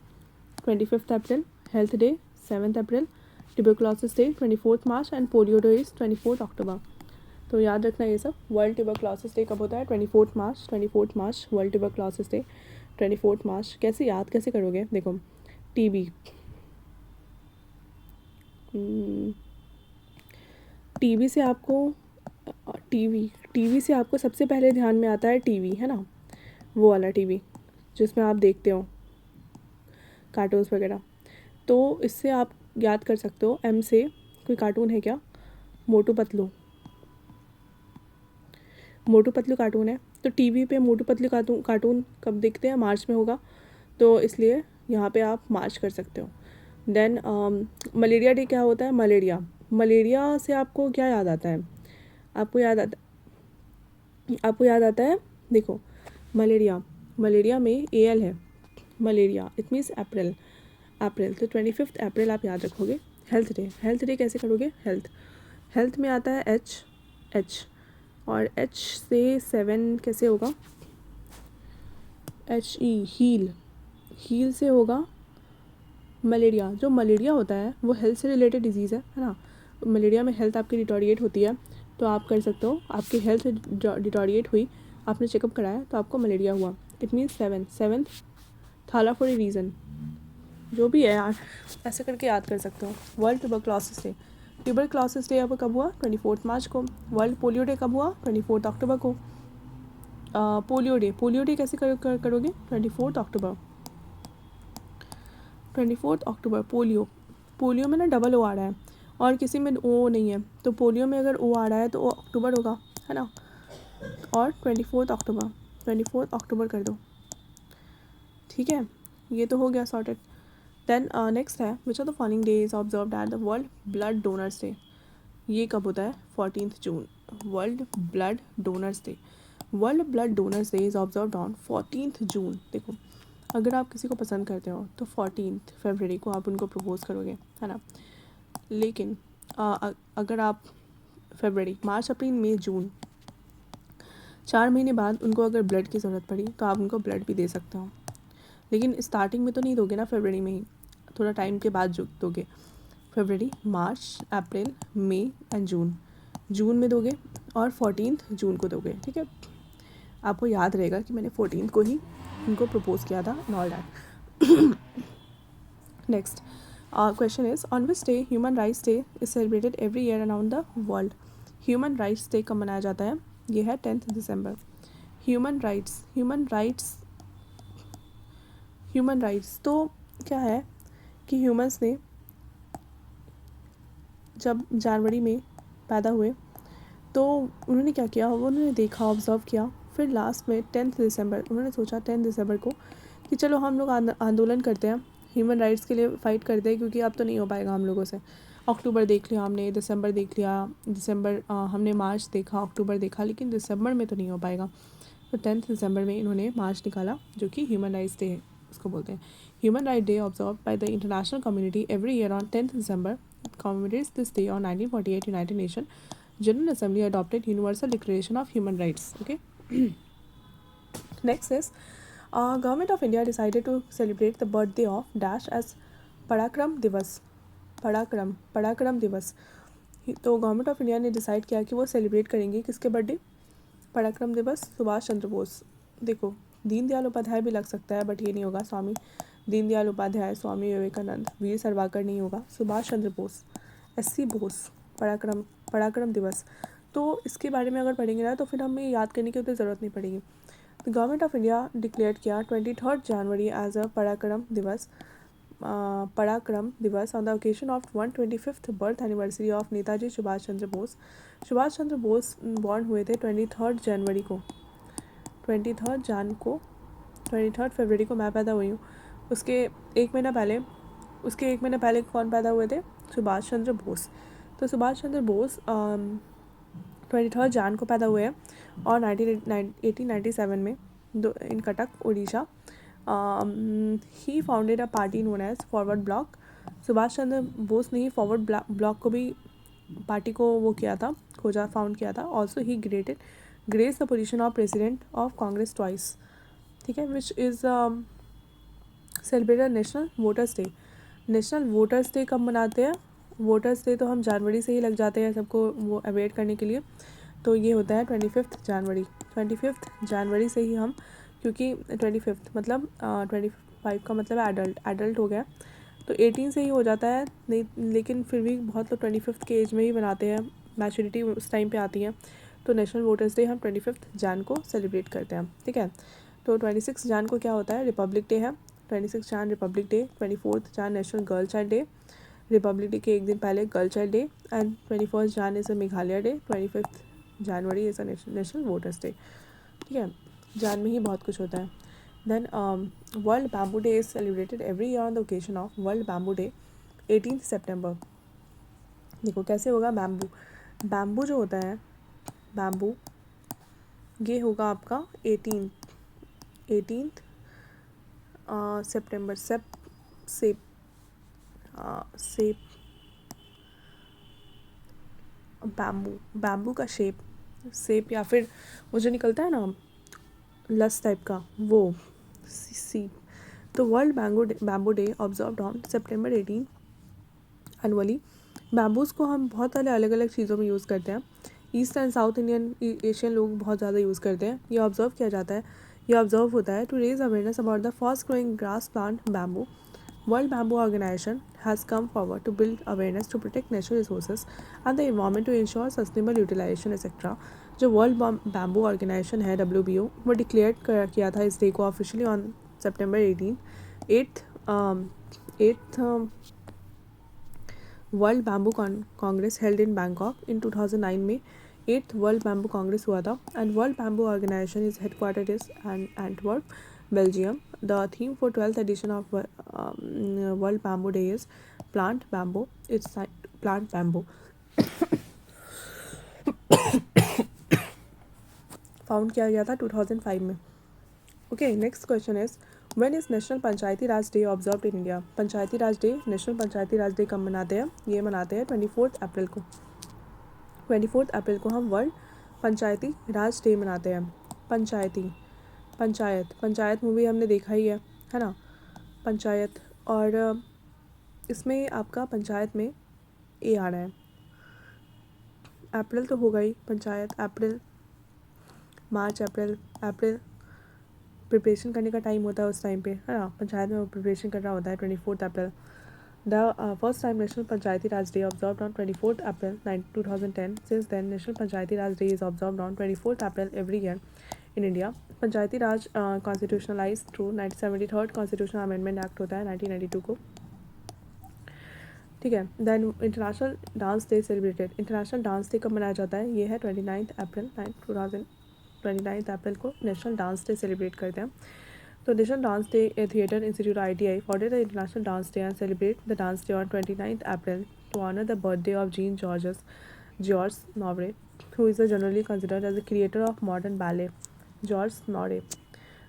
25 अप्रैल. Health day 7 April. Tuberculosis day 24 March and polio day is 24 October. तो याद रखना ये सब. वर्ल्ड ट्यूबरक्लोसिस डे कब होता है? 24 मार्च. 24 मार्च वर्ल्ड ट्यूबरक्लोसिस डे 24 मार्च. कैसे याद कैसे करोगे? देखो TB से आपको टीवी से आपको सबसे पहले ध्यान में आता है टीवी, है ना, वो वाला टीवी जिसमें आप देखते हो कार्टून्स वगैरह. तो इससे आप याद कर सकते हो. M से कोई कार्टून है क्या? मोटू पतलू. मोटू पतलू कार्टून है. तो टीवी पे मोटू पतलू कार्टून कब देखते हैं? मार्च में होगा. तो इसलिए यहाँ पे आप मार्च कर सकते हो. देन मलेरिया डे क्या होता है? मलेरिया से आपको क्या याद आता है? आपको याद आता है देखो मलेरिया में AL है. Malaria it means April. तो 25 अप्रैल आप याद रखोगे. हेल्थ डे कैसे करोगे? हेल्थ में आता है एच, और एच से 7 कैसे होगा? हील से होगा मलेरिया। जो मलेरिया होता है वो हेल्थ से रिलेटेड डिजीज़ है ना। मलेरिया में हेल्थ आपकी डिटोरिएट होती है, तो आप कर सकते हो, आपकी हेल्थ डिटोरिएट हुई, आपने चेकअप कराया तो आपको मलेरिया हुआ, इट मीन्स सेवन्थ थाला फॉर ए रीज़न। जो भी है यार, ऐसे करके याद कर सकते हो। World tuberculosis day, tuberculosis day अब कब हुआ? 24 मार्च को। वर्ल्ड पोलियो डे कब हुआ? 24 अक्टूबर को। पोलियो डे कैसे करोगे? 24 अक्टूबर। 24 अक्टूबर पोलियो में ना डबल ओ आ रहा है और किसी में ओ नहीं है, तो पोलियो में अगर ओ आ रहा है तो ओ अक्टूबर होगा, है ना। और 24 अक्टूबर कर दो, ठीक है। ये तो हो गया सॉर्टेड। देन नेक्स्ट है, which are the following days observed at the world blood donors day. ये कब होता है? 14 जून। World blood donors day, world blood donors day is observed on 14 June. देखो, अगर आप किसी को पसंद करते हो तो 14 फरवरी को आप उनको प्रपोज करोगे, है ना। लेकिन अगर आप फरवरी, मार्च, अप्रैल, मई, जून 4 महीने बाद उनको अगर ब्लड की ज़रूरत पड़ी तो आप उनको ब्लड भी दे सकते हो, लेकिन स्टार्टिंग में तो नहीं दोगे ना, फरवरी में ही, थोड़ा टाइम के बाद जो दोगे। फरवरी, मार्च, अप्रैल, मई एंड जून में दोगे और 14 जून को दोगे, ठीक है। आपको याद रहेगा कि मैंने 14 को ही उनको प्रपोज किया था and all that. Next question is, on which day human rights day is celebrated every year around the world. Human rights day कब मनाया जाता है? ये है 10 दिसंबर। ह्यूमन राइट्स तो क्या है कि ह्यूमंस ने जब जनवरी में पैदा हुए तो उन्होंने क्या किया, उन्होंने देखा, ऑब्जर्व किया, फिर लास्ट में 10 दिसंबर उन्होंने सोचा 10 दिसंबर को कि चलो हम लोग आंदोलन करते हैं, ह्यूमन राइट्स के लिए फ़ाइट करते हैं, क्योंकि अब तो नहीं हो पाएगा हम लोगों से। अक्टूबर देख लिया हमने, दिसंबर देख लिया, हमने मार्च देखा, अक्टूबर देखा, लेकिन दिसंबर में तो नहीं हो पाएगा। तो 10 दिसंबर में इन्होंने मार्च निकाला, जो कि ह्यूमन राइट्स डे उसको बोलते हैं। Human right day observe by the international community every year on 10 December commemorates this day on 1948 United Nations General Assembly adopted Universal Declaration of Human Rights. Okay. Next is, Government of India decided to celebrate the birthday of dash as Parakram Divas. पराक्रम दिवस। तो government of India ने decide किया कि वो celebrate करेंगे किसके birthday? पराक्रम दिवस, सुभाष चंद्र बोस। देखो, दीनदयाल उपाध्याय भी लग सकता है, बट ये नहीं होगा। स्वामी दीनदयाल उपाध्याय, स्वामी विवेकानंद, वीर सावरकर नहीं होगा। सुभाष चंद्र बोस, SC बोस। पराक्रम दिवस, तो इसके बारे में अगर पढ़ेंगे ना तो फिर हमें याद करने की उतनी ज़रूरत नहीं पड़ेगी। The government of India declare किया 23 जनवरी एज अ पराक्रम दिवस on the occasion of 125th birth anniversary of Netaji Subhash Chandra Bose. Subhash Chandra Bose born हुए थे 23 जनवरी को। 23 फरवरी को मैं पैदा हुई हूँ। उसके एक महीना पहले कौन पैदा हुए थे? सुभाष चंद्र बोस। तो सुभाष चंद्र बोस 23 जन को पैदा हुए हैं और 1897 में in Cuttack, Orissa. He founded a party known as Forward Bloc. Subhash Chandra Bose ने ही फॉरवर्ड ब्लॉक को भी, पार्टी को वो किया था, फाउंड किया था। Also he grace the position of president of Congress twice, ठीक है। Which is celebrated national voters day. National voters day कब मनाते हैं? वोटर्स डे तो हम जनवरी से ही लग जाते हैं सबको वो अवेट करने के लिए, तो ये होता है 25 जनवरी। 25 जनवरी से ही हम, क्योंकि 25 मतलब 25 का मतलब एडल्ट हो गया, तो 18 से ही हो जाता है, नहीं लेकिन फिर भी बहुत लोग 25 के एज में ही बनाते हैं, मैच्योरिटी उस टाइम पे आती है। तो नेशनल वोटर्स डे हम 25 जन को सेलिब्रेट करते हैं, ठीक है। तो 26 जन को क्या होता है? रिपब्लिक डे है। 26 जन रिपब्लिक डे। 24 जन national girl child day, Republic day के एक दिन पहले girl child day. And 21 Jan is a Meghalaya day. 25 January is a national voters day, ठीक है। जान में ही बहुत कुछ होता है। Then world bamboo day is celebrated every year on the occasion of world bamboo day 18 September. देखो कैसे होगा बैम्बू जो होता है, बैम्बू ये होगा आपका 18 सितंबर। सेप बैम्बू का सेप या फिर वो जो निकलता है ना लस टाइप का, वो सी। तो world bamboo day observed on September 18 annually. Bamboos को हम बहुत सारे अलग अलग चीज़ों में यूज़ करते हैं। East and south Indian Asian लोग बहुत ज़्यादा यूज़ करते हैं। ये ऑब्जर्व किया जाता है, ये ऑब्जर्व होता है to raise awareness about the fast growing grass plant bamboo. World Bamboo Organization has come forward to build awareness to protect natural resources and the environment to ensure sustainable utilization etc. जो world bamboo organization है WBO, वो declare किया था इस day को officially on September 18। Eighth world bamboo congress held in Bangkok in 2009 में 8th world bamboo congress हुआ था। And world bamboo organization is headquartered is Antwerp, Belgium. The theme for 12th edition of World Bamboo Day is Plant Bamboo. It's Plant Bamboo. Found किया गया था 2005 में। Okay, next question is when is national Panchayati Raj day observed in India. Panchayati Raj day, national Panchayati Raj day कब मनाते हैं? ये मनाते हैं 24 अप्रैल को। 24 अप्रैल को हम वर्ल्ड पंचायती राज डे मनाते हैं। पंचायत मूवी हमने देखा ही है ना, पंचायत। और इसमें आपका पंचायत में ए आ रहा है। अप्रैल तो होगा ही, पंचायत अप्रैल, मार्च अप्रैल प्रिपरेशन करने का टाइम होता है उस टाइम पे, है ना, पंचायत में प्रिपरेशन कर रहा होता है 24 अप्रैल। The first time national Panchayati Raj day observed on 24 April 2010। Since then national Panchayati Raj day is observed on 24 April every year in India. Panchayati Raj constitutionalise through 73rd constitutional amendment act होता है 1992 को, ठीक है। Then international dance day celebrated. International dance day कब मनाया जाता है? ये है 29 अप्रैल 29 अप्रैल को नेशनल डांस डे सेलिब्रेट करते हैं। तो national dance day theatre institute ITI ordered the International Dance Day and celebrate the dance day on 29th April to honor the birthday of Georges Nore, who is generally considered as the creator of modern ballet. Georges Nore.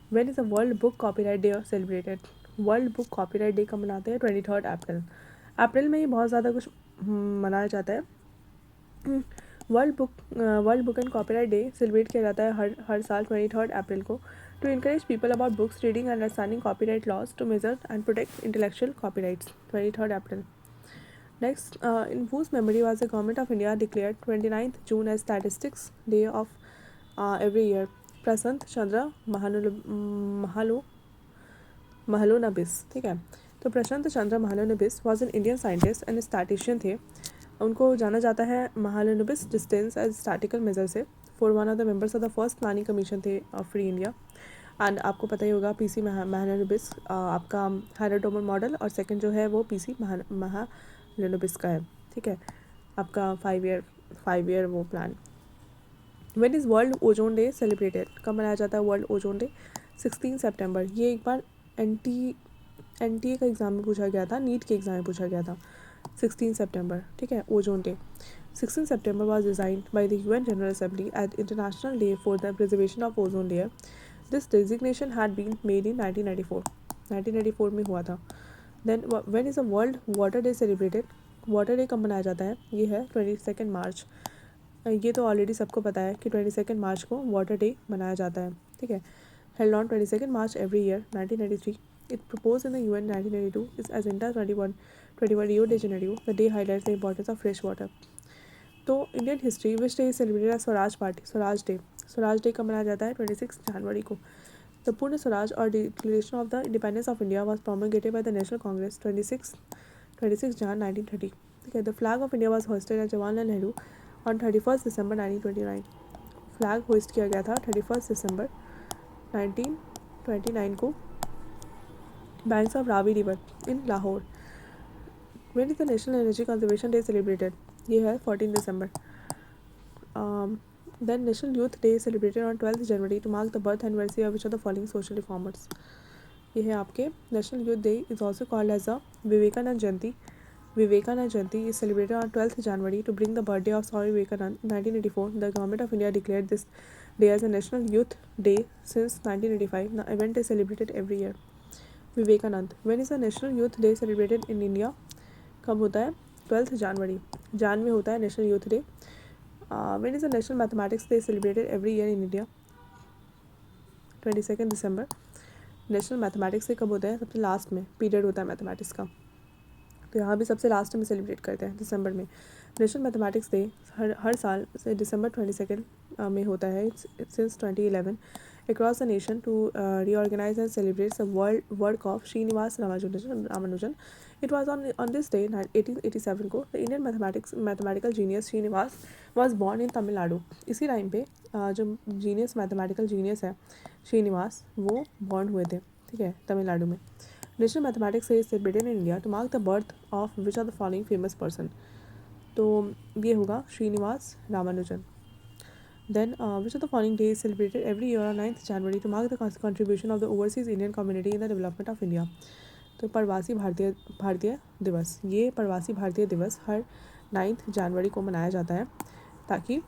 When is the World Book Copyright Day celebrated? World book copyright day कब मनाते हैं? 23 अप्रैल। अप्रैल में ही बहुत ज़्यादा कुछ मनाया जाता है। World book and copyright day celebrate किया जाता है हर साल 23 अप्रैल को to encourage people about books reading and understanding copyright laws to measure and protect intellectual copyrights. 23 April. Next, in whose memory was the Government of India declared 29th June as Statistics Day of every year? Prasanta Chandra Mahalanobis, ठीक है। तो Prashant Chandra Mahalanobis was an Indian scientist and statistician थे। उनको जाना जाता है Mahalanobis distance as statistical measure से। For one of the members of the first planning commission थे ऑफ फ्री इंडिया। एंड आपको पता ही होगा PC महालोनबिस आपका हाइड्रोटोमर मॉडल, और सेकंड जो है वो PC महालोनबिस का है, ठीक है। आपका 5 ईयर वो plan. When is world ozone day celebrated? कब मनाया जाता है वर्ल्ड ओजोन डे? 16 सितंबर। ये एक बार NTA का एग्ज़ाम में पूछा गया था, नीट के एग्ज़ाम में पूछा गया था। 16 सितंबर, ठीक है, ozone day. 16 September was designed by the UN General Assembly as International Day for the Preservation of Ozone Layer. This designation had been made in 1994. 1994 में हुआ था। Then when is the World Water Day celebrated? Water day कब मनाया जाता है? ये है 22 मार्च। ये तो ऑलरेडी सबको पता है कि 22 मार्च को वाटर डे मनाया जाता है, ठीक है। Held on 22 March every year, 1993. It proposed in the UN 1992 is Agenda 21 Rio de Janeiro. The day highlights the importance of fresh water. तो Indian history which day celebrated as Swaraj party? Swaraj day. Swaraj day कब मनाया जाता है? 26 जनवरी को। The Purna Swaraj और declaration of the independence of India was promulgated by the National Congress 26 Jan 1930, ठीक है। The flag of India was hoisted at Jawaharlal Nehru on 31 December 1929। Flag hoist किया गया था 31 दिसंबर 1929 को banks of Ravi river in Lahore. When is the national energy conservation day celebrated? ये है 14 दिसंबर। Then national youth day celebrated on 12 January to mark the birth anniversary of which of the following social reformers. ये है आपके national youth day is also called as a Vivekananda Jayanti. Vivekanand Jayanti is celebrated on 12th January to bring the birthday of Swami Vivekanand. In 1984, the Government of India declared this day as a National Youth Day. Since 1985, the event is celebrated every year. Vivekanand. When is the National Youth Day celebrated in India? कब होता है? 12th January. जान में होता है national youth day. When is the national mathematics day celebrated every year in India? 22 December. National mathematics day कब होता है? सबसे लास्ट में पीरियड होता है मैथमेटिक्स का, तो यहाँ भी सबसे लास्ट में सेलिब्रेट करते हैं, दिसंबर में। नेशनल मैथमेटिक्स डे हर साल से दिसंबर 22 में होता है since 2011 across the nation to reorganize and celebrate the work of Srinivas Ramanujan. It was on this day 1887 को the Indian mathematical genius Srinivas was born in Tamil Nadu. इसी time पे जो जीनियस मैथमेटिकल जीनियस है श्रीनिवास, वो born हुए थे, ठीक है, तमिलनाडु में। National mathematics day is celebrated in India to mark the birth of which are the following famous person. तो ये होगा Srinivas Ramanujan. Then, which of the following days celebrated every year on 9th January to mark the contribution of the overseas Indian community in the development of India? तो प्रवासी भारतीय दिवस, ये प्रवासी भारतीय दिवस हर 9th जनवरी को मनाया जाता है, ताकि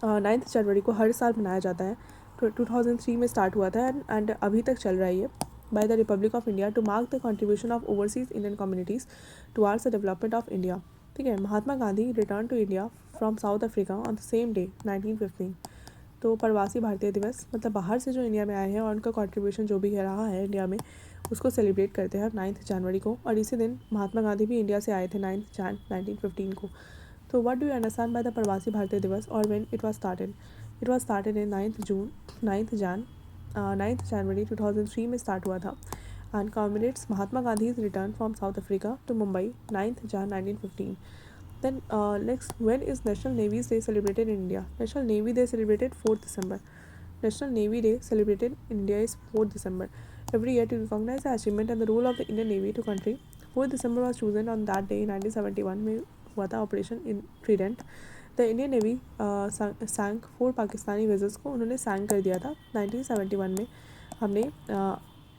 9th जनवरी को हर साल मनाया जाता है। 2003 में स्टार्ट हुआ था एंड अभी तक चल रहा है ये, by the republic of India to mark the contribution of overseas Indian communities towards the development of India. ठीक है, Mahatma Gandhi return to India from South Africa on the same day 1915। तो प्रवासी भारतीय दिवस मतलब बाहर से जो इंडिया में आए हैं और उनका कंट्रीब्यूशन जो भी है रहा है इंडिया में, उसको सेलिब्रेट करते हैं 9th जनवरी को। और इसी दिन महात्मा गांधी भी इंडिया से आए थे 9th जैन 1915 को। तो what do you understand by the Pravasi Bharatiya Divas और when it was started? It was started in 9th January 2003 में स्टार्ट हुआ था and commemorates Mahatma Gandhi's return from South Africa to Mumbai 9th Jan 1915. Then next, when is National Navy Day celebrated in India? National Navy Day celebrated 4th December. National Navy Day celebrated in India is 4th December. Every year to recognize the achievement and the role of the Indian Navy to country. 4th December was chosen on that day 1971 में हुआ था operation in trident. The Indian navy sank 4 Pakistani vessels को उन्होंने सैंक कर दिया था 1971 में। हमने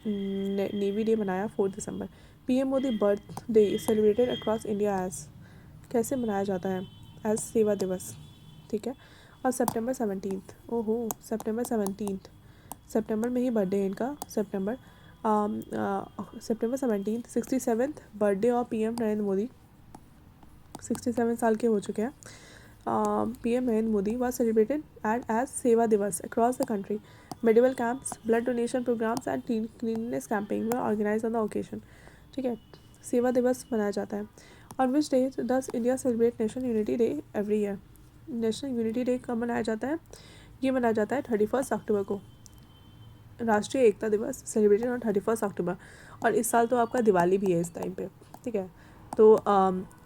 नेवी डे मनाया 4th दिसंबर। PM Modi birthday celebrated across India as, कैसे मनाया जाता है? एज सेवा दिवस, ठीक है। और September 17, ओहो September 17, सितंबर में ही बर्थडे है इनका। September 17 67th birthday of PM Narendra Modi, 67 साल के हो चुके हैं। PM Narendra Modi was celebrated as सेवा दिवस across the country. Medieval camps, blood donation programs and cleanliness campaign were organized on the occasion. ठीक है, सेवा दिवस मनाया जाता है। On which day does India celebrate National Unity Day every year? National Unity Day कब मनाया जाता है? ये मनाया जाता है 31 अक्टूबर को, राष्ट्रीय एकता दिवस सेलिब्रेटेड ऑन 31 अक्टूबर। और इस साल तो आपका दिवाली भी है इस टाइम पे, ठीक है, तो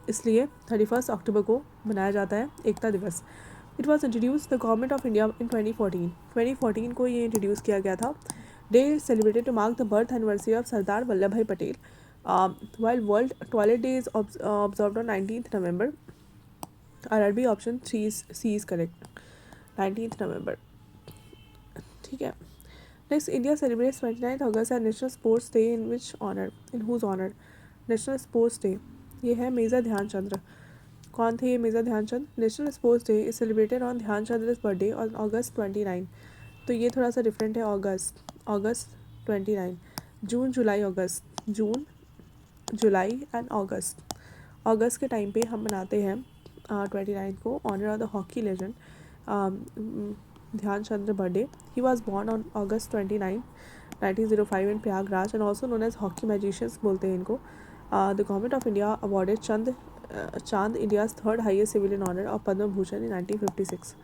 इसलिए 31 अक्टूबर को मनाया जाता है Ekta Diwas. It was introduce the government of India in 2014 को ये इंट्रोड्यूस किया गया था। Day celebrated to mark the birth anniversary of Sardar Vallabh Bhai Patel. while World Toilet Day is observed on 19th November. RRB option C is correct. 19th November. ठीक है। Next, India celebrates 29th August as National Sports Day in which honor? In whose honor? National Sports Day, ये है major Dhyan Chandra. कौन थे ये major Dhyanchand? National sports day is celebrated on Dhyanchandra's birthday on August 29। तो ये थोड़ा सा डिफरेंट है। August 29, June July August, June July and August के टाइम पे हम मनाते हैं 29 को honour of the hockey legend Dhyanchandra birthday. He was born on August 29, 1905 in Prayagraj and also known as hockey magicians बोलते हैं इनको। The government of India awarded Chand India's 3rd highest civilian honour of Padma Bhushan in 1956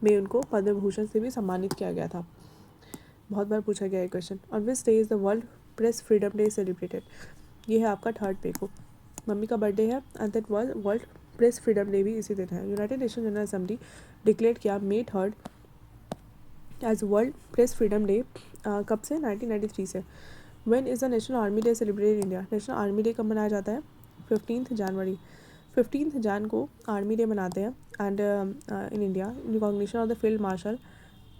में उनको पद्म भूषण से भी सम्मानित किया गया था। बहुत बार पूछा गया है question. On which day is the world press freedom day celebrated? ये है आपका 3rd पे को, मम्मी का बर्थडे है and that world press freedom day भी इसी दिन है। United nation general assembly declare किया May 3 as world press freedom day. कब से? 1993 से। When is the national army day celebrated in India? National army day कब मनाया जाता है? 15th जनवरी। 15th जैन को आर्मी डे मनाते हैं and in India recognition of the field marshal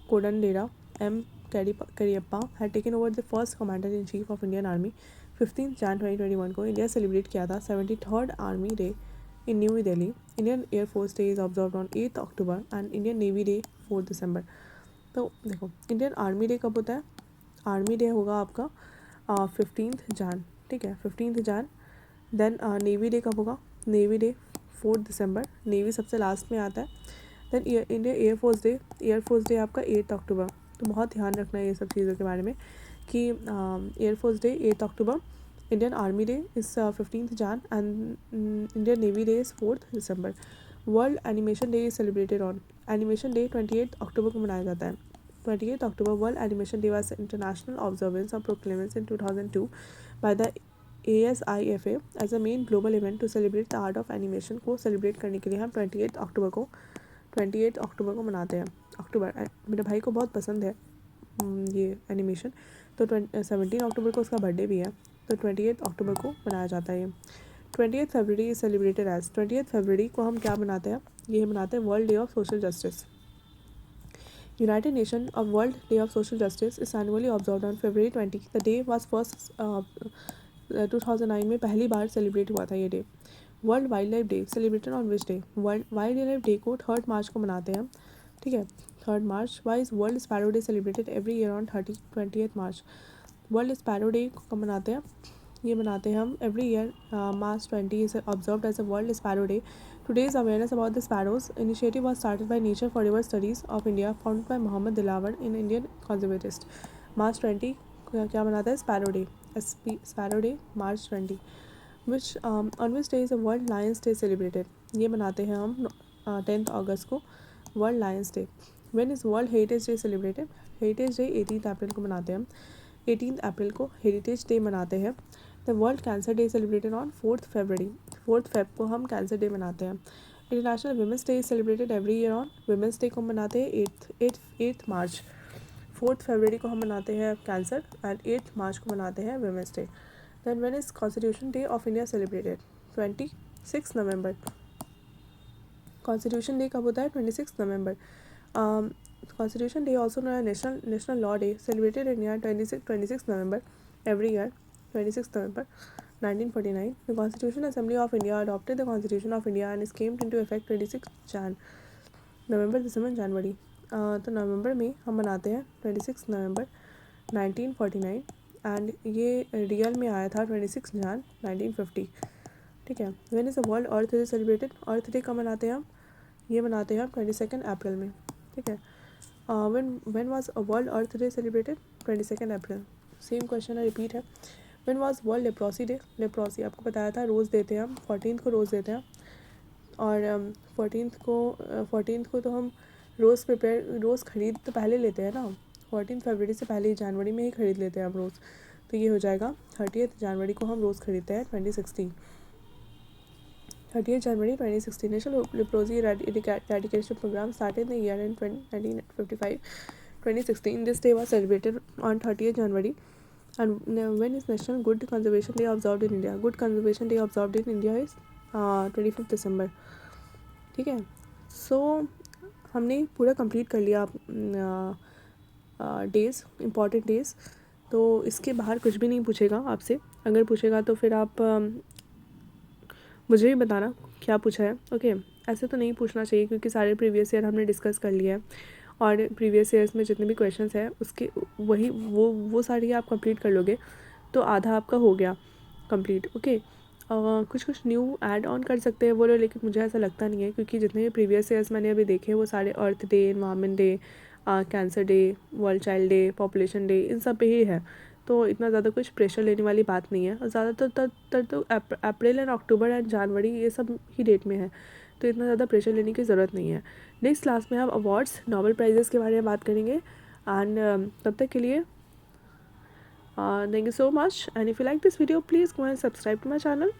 Kodandera M. Cariappa had taken over the first commander in chief of Indian army. 15th Jan 2021 को India celebrate किया था 73rd army day in New Delhi. Indian air force day is observe on 8th October and Indian navy day 4th December. तो देखो, Indian army day कब होता है? Army day होगा आपका 15th Jan, ठीक है, 15th Jan। Then navy day कब होगा? नेवी डे 4 दिसंबर, नेवी सबसे लास्ट में आता है। देन इंडिया एयरफोर्स डे आपका 8 अक्टूबर। तो बहुत ध्यान रखना है ये सब चीज़ों के बारे में कि air force day 8 October, Indian army day is 15 Jan and Indian navy day is 4 December. World animation day is celebrated on, animation day 28 अक्टूबर को मनाया जाता है। 28 October world animation day was international observance of proclamation in 2002 by the ASIFA as a main global event to celebrate the art of animation को सेलिब्रेट करने के लिए हम 28 अक्टूबर को मनाते हैं। अक्टूबर मेरे भाई को बहुत पसंद है ये एनिमेशन, तो 17 अक्टूबर को उसका बर्थडे भी है, तो 28 अक्टूबर को मनाया जाता है ये। 20 फरवरी इज सेलिब्रेटेड एज, 20 फरवरी को हम क्या मनाते हैं, ये मनाते हैं world day of social justice. United nation of world day of social justice is annually observed on February 20। The day was first 2009 में पहली बार सेलिब्रेट हुआ था ये day. World wild life day celebrated on which day, world wild life day को 3 मार्च को मनाते हैं हम, ठीक है, 3 मार्च। Why is world sparrow day celebrated every year on 28 March. World sparrow day को मनाते हैं, ये मनाते हैं हम every year. March 20 is observed as a World Sparrow Day. Today's awareness about the sparrows initiative was started by Nature Forever Studies of India, founded by Mohammed Dilawar, an Indian conservationist. March 20 क्या मनाता है, sparrow day, sparrow day March 20, which on which day is a World Lions Day celebrated. ये मनाते हैं हम 10 अगस्त को, world Lions day. When is World Heritage Day celebrated? Heritage day 18 अप्रैल को मनाते हैं हम, 18 अप्रैल को हेरिटेज डे मनाते हैं। The world cancer day celebrated on 4 February, 4 Feb को हम कैंसर डे मनाते हैं। International women's day celebrated every year on, women's day को मनाते हैं 8 मार्च। 4 फरवरी को हम मनाते हैं कैंसर एंड 8 मार्च को मनाते हैं women's day. Then when is constitution day of India celebrated, 26 November. Constitution day कब होता है, 26 नवंबर। Constitution day also national law day celebrated in year 26 November every year, 26 November 1949. The Constitutional Assembly of India adopted the Constitution of India and it came into effect 26 Jan, नवंबर, दिसंबर, जनवरी। तो नवंबर में हम मनाते हैं 26 नवंबर 1949 and ये real में आया था 26 Jan 1950, ठीक है। When is the world earth day celebrated, Earth Day कब मनाते हैं हम, ये मनाते हैं हम 22 अप्रैल में, ठीक है। When was world earth day celebrated, 22 April. Same question है, रिपीट है। When was world leprosy day, leprosy आपको बताया था रोज़ देते हैं हम, 14 को रोज़ देते हैं, और 14 को तो हम रोज़ खरीद तो पहले लेते हैं ना, 14 फरवरी से पहले ही जनवरी में ही खरीद लेते हैं हम रोज़, तो ये हो जाएगा 30 जनवरी को हम रोज़ खरीदते हैं 2016, 30 जनवरी 2016। National leprosy eradication programme started in the year in 1955, 2016. This day was celebrated on 30th January. And when is National Good Conservation Day observed in India? Good Conservation Day observed in India is 25 December, ठीक है। सो हमने पूरा complete कर लिया days, important days. तो इसके बाहर कुछ भी नहीं पूछेगा आपसे, अगर पूछेगा तो फिर आप मुझे भी बताना क्या पूछा है, ओके। ऐसे तो नहीं पूछना चाहिए क्योंकि सारे प्रीवियस ईयर हमने डिस्कस कर लिया है और प्रीवियस ईयर्स में जितने भी क्वेश्चंस हैं उसके वही वो सारी आप कंप्लीट कर लोगे तो आधा आपका हो गया कंप्लीट, ओके। कुछ न्यू ऐड ऑन कर सकते हैं वो लोग, लेकिन मुझे ऐसा लगता नहीं है क्योंकि जितने भी प्रीवियस ईयर्स मैंने अभी देखे वो सारे earth day, environment day, cancer day, world child day, population day, इन सब पे ही है, तो इतना ज़्यादा कुछ प्रेशर लेने वाली बात नहीं है। और ज़्यादातर तो अप्रैल एंड अक्टूबर एंड जनवरी ये सब ही डेट में है, तो इतना ज़्यादा प्रेशर लेने की ज़रूरत नहीं है। नेक्स्ट क्लास में हम अवार्ड्स, नोबेल प्राइजेस के बारे में बात करेंगे एंड तब तक के लिए thank you so much and if you like this video please go and subscribe to my channel.